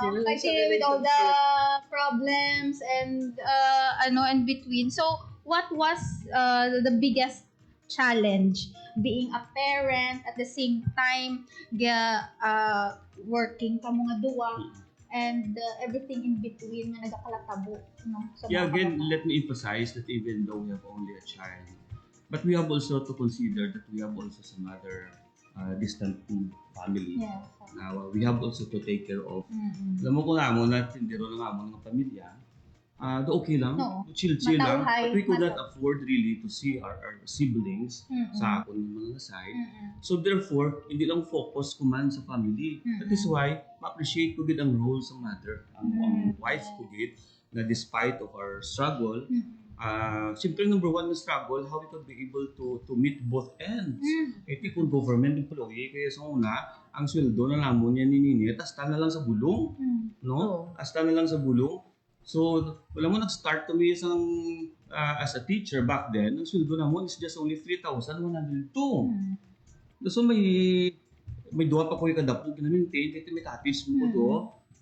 [SPEAKER 4] Yun lang
[SPEAKER 6] Kasi
[SPEAKER 4] siya
[SPEAKER 6] with all the
[SPEAKER 4] relationship.
[SPEAKER 6] problems and in between. So, what was the biggest challenge being a parent at the same time working ka mga duwa and everything in between nga nagakalatabo no sa
[SPEAKER 9] Yeah,
[SPEAKER 6] mga
[SPEAKER 9] again,
[SPEAKER 6] kabataan.
[SPEAKER 9] let me emphasize that even though we have only a child, but we have also to consider that we have also some other distant family.
[SPEAKER 6] Yes.
[SPEAKER 9] Now, we have also to take care of.
[SPEAKER 6] Mm-mm.
[SPEAKER 9] Alam mo kung amo na tindero ng amo ng pamilya, okay lang,
[SPEAKER 6] No.
[SPEAKER 9] chill lang.
[SPEAKER 6] Matauhay,
[SPEAKER 9] But we could not afford really to see our siblings
[SPEAKER 6] Mm-mm.
[SPEAKER 9] sa akon mga side.
[SPEAKER 6] Mm-mm.
[SPEAKER 9] So therefore, hindi lang focus ko man sa family. That is why, ma-appreciate ko gid ang role sa mother, ang wife ko gid, na despite of our struggle, siyempre number one na struggle, how we could be able to meet both ends. Iti kung government employee, kaya sa una, ang sweldo na lamon niya ni Nini, asta na lang sa bulong. No? Asta na lang sa bulong. So, wala mo nag-start to me as a teacher back then, ang sweldo na mo is just only 3,102. So may duwa pa ko yung kadapog na maintain, kaya may cottage mo ko to.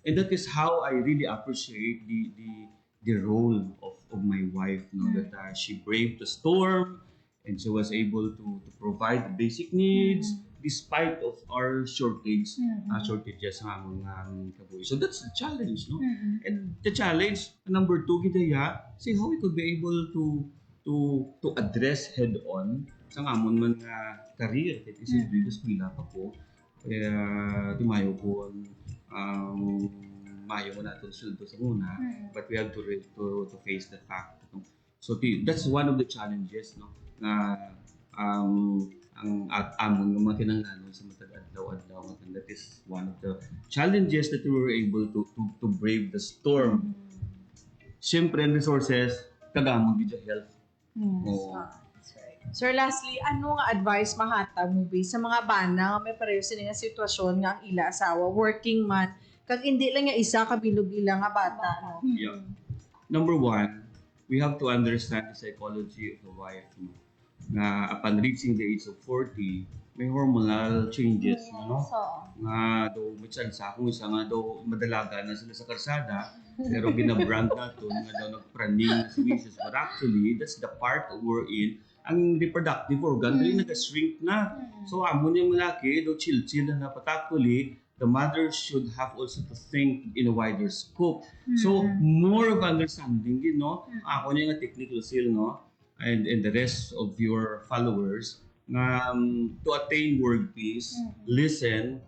[SPEAKER 9] And that is how I really appreciate the role of my wife, no, that she braved the storm and she was able to provide the basic needs despite of our shortages sa among kabuhi. So that's the challenge, no? And the challenge number 2 gidaya, see how we could be able to address head on sa amon man nga career kay isipin ko eskwela pa ko. Kaya timayo ko mayo na natin suldo sa muna, but we have to face the fact. No? So that's one of the challenges, no, na ang amon ng mga kinanglanon sa matag adlaw-adlaw, and that is one of the challenges that we were able to brave the storm. Siyempre, resources kagamon gid health.
[SPEAKER 4] Sir, lastly, ano nga advice mahatag mo ba sa mga bana nga may pareho sila nga sitwasyon nga ang ila asawa, working man, kag hindi lang nga isa kabilog ila nga bata. No?
[SPEAKER 9] Yeah. Number 1, we have to understand the psychology of the wife. No? Na upon reaching the age of 40, may hormonal changes, no? Nga daw mitsan sa akong isa nga daw madalaga na sila sa karsada, pero ginabrand na to nga daw nagpraning na si Mrs. But actually, that's the part we're in. Ang reproductive organ dili nag-shrink na. So amon yung malaki do chill na but actually the mother should have also to think in a wider scope. So more of understanding, you know, ako niya nga technical skill, no, and the rest of your followers to attain world peace, listen.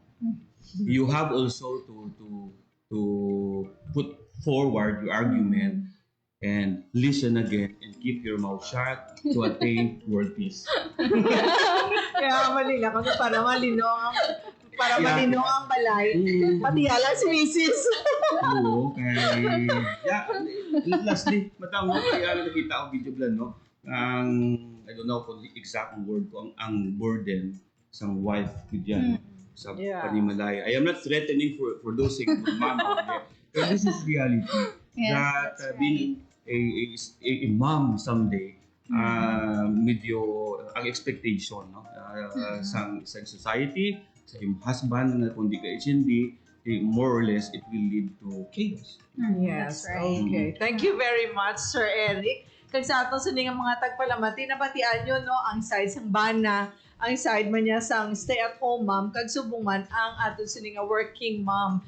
[SPEAKER 9] You have also to put forward your argument and listen again and keep your mouth shut to attain world peace.
[SPEAKER 4] Kaya malila ko para malino ang balay. Pati hala si Mrs.
[SPEAKER 9] Oo, kay lastly, matamo kaya nakita ko video plan, no? I don't know kung exact word ko ang burden sa wife ko diyan sa panimalay. I am not threatening for those saying mom out there. But this is reality. That being a mom someday, medyo ang expectation, no, sa society, sa iyong husband na kung di ka HND, more or less it will lead to chaos.
[SPEAKER 4] Yes, okay. Thank you very much, Sir Eric. Kag sa ato sa nga mga tagpalamati, nabatian nyo, no, ang side sang bana, ang side man niya sang stay-at-home mom, kag subong man ang ato sa nga working mom.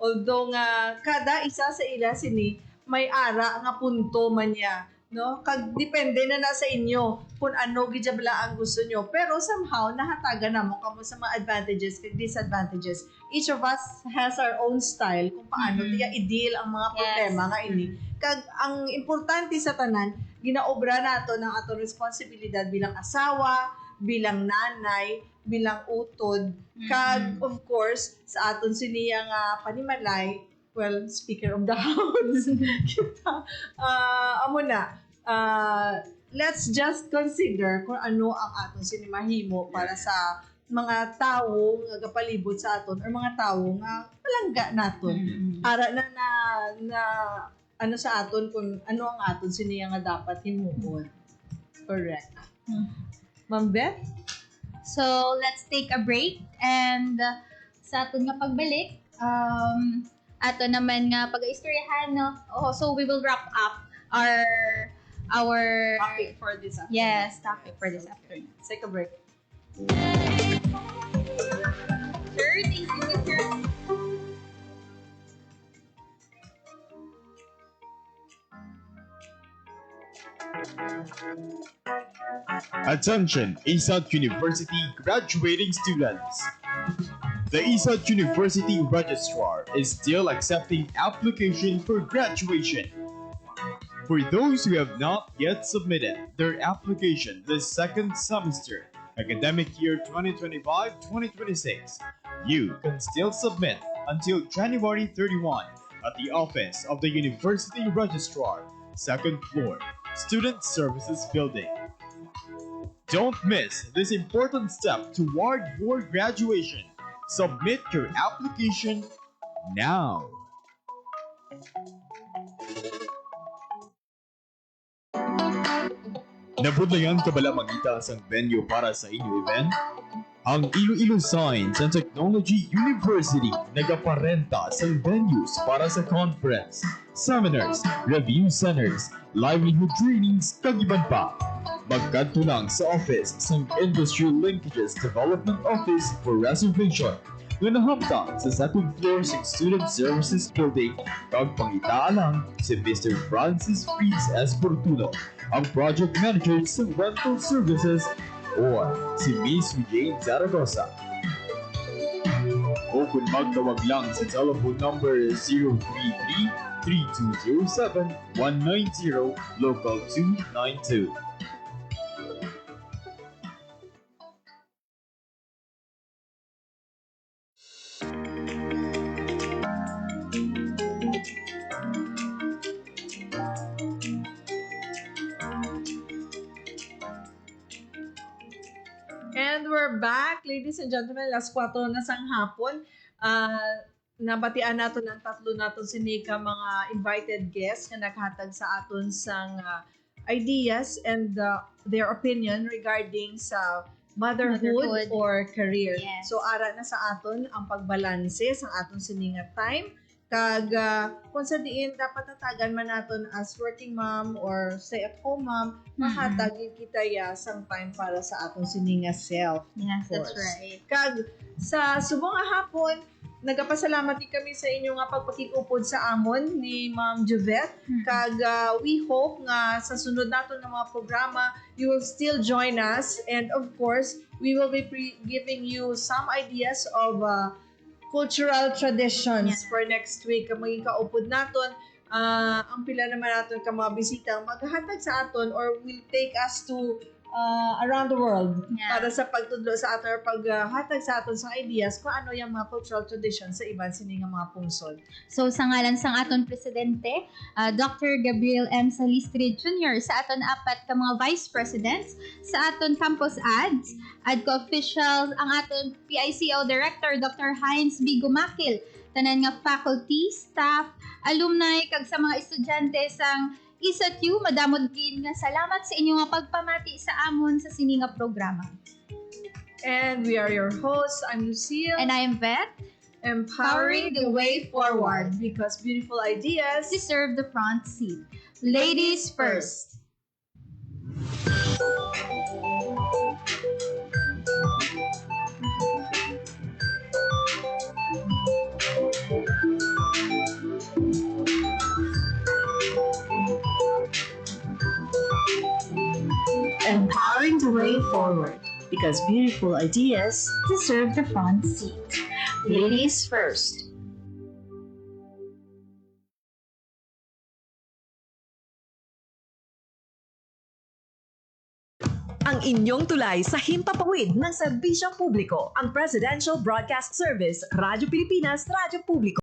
[SPEAKER 4] Although nga kada isa sa ila sini may ara nga punto man niya, no, kag depende na sa inyo kung ano gidjabla ang gusto nyo, pero somehow nahatagan na mo kamo sa mga advantages kag disadvantages. Each of us has our own style kung paano tiya i-deal ang mga problema nga ini. Kag ang importante sa tanan, ginaobra nato ng ato responsibilidad bilang asawa, bilang nanay, bilang utod, kag of course sa aton siniya nga panimalay, well, speaker of the house, kita, let's just consider kung ano ang aton sinimahimo para sa mga tawo nga kapalibot sa aton or mga tawo nga palangga naton. Ara na ano sa aton kung ano ang aton siniya nga dapat himuon. Correct. Ma'am Beth?
[SPEAKER 6] So, let's take a break and sa aton nga pagbalik, ato naman nga pag-istoryahan, no? So we will wrap up our our
[SPEAKER 5] Topic for this afternoon.
[SPEAKER 6] yes topic for this afternoon.
[SPEAKER 5] Let's take a break.
[SPEAKER 6] Sir, thank you, sir.
[SPEAKER 7] Attention, ASAT University graduating students. The ASAT University Registrar is still accepting application for graduation. For those who have not yet submitted their application this second semester, academic year 2025-2026, you can still submit until January 31 at the office of the University Registrar, second floor, Student Services Building. Don't miss this important step toward your graduation. Submit your application now. Nabudlayan ka bala mangita sa venue para sa inyong event? Ang Iloilo Science and Technology University nagaparenta sa venues para sa conference, seminars, review centers, livelihood trainings, kag iban pa. Magkadto lang sa office sa Industry Linkages Development Office for reservation nga nahamtang sa second floor sa Student Services Building kag pangitaa lang si Mr. Francis Fritz S. Fortuno, ang project manager sa rental services, or si Miss Jane Zaragoza. O kung magtawag lang sa telephone number 033-3207-190 local 292.
[SPEAKER 5] And we're back, ladies and gentlemen. Alas 4 na sang hapon. Nabatian nato ng tatlo naton sinika mga invited guests na naghatag sa aton sang ideas and their opinion regarding sa motherhood or career.
[SPEAKER 6] Yes.
[SPEAKER 5] So ara na sa aton ang pagbalanse sa aton sininga time kag kung sa diin dapat natagan man naton as working mom or stay at home mom, mahatag yun kita ya sang time para sa aton sininga self.
[SPEAKER 6] Yes, that's
[SPEAKER 5] course.
[SPEAKER 6] right.
[SPEAKER 5] Kag sa subong nga hapon, nagapasalamat din kami sa inyo nga pagpakikupod sa amon ni Ma'am Juvette. Kag we hope nga sa sunod naton nga mga programa, you will still join us. And of course, we will be giving you some ideas of cultural traditions for next week. Maging kaupod naton, ang pila naman naton ka mga bisita maghahatag sa aton or will take us to around the world para sa pagtudlo sa aton or paghatag sa aton sa ideas kung ano yung mga cultural traditions sa iban sining mga pungsod.
[SPEAKER 6] So sa ngalan sang aton presidente, Dr. Gabriel M. Salistri Jr., sa aton apat ka mga vice presidents, sa aton campus ads, ADCO officials, ang aton PICO director Dr. Heinz B. Gumakil, tanan nga faculty, staff, alumni kag sa mga estudyante sang ISAT-U, madamod gid nga salamat sa inyong pagpamati sa amon sa sini nga programa.
[SPEAKER 5] And we are your hosts. I'm Lucille.
[SPEAKER 6] And I am Vet.
[SPEAKER 5] Empowering the way forward because beautiful ideas
[SPEAKER 6] Deserve the front seat. Ladies first.
[SPEAKER 4] Empowering the way forward because beautiful ideas deserve the front seat. Ladies first.
[SPEAKER 10] Ang inyong tulay sa himpapawid ng serbisyong publiko, ang Presidential Broadcast Service, Radyo Pilipinas, Radyo Publiko.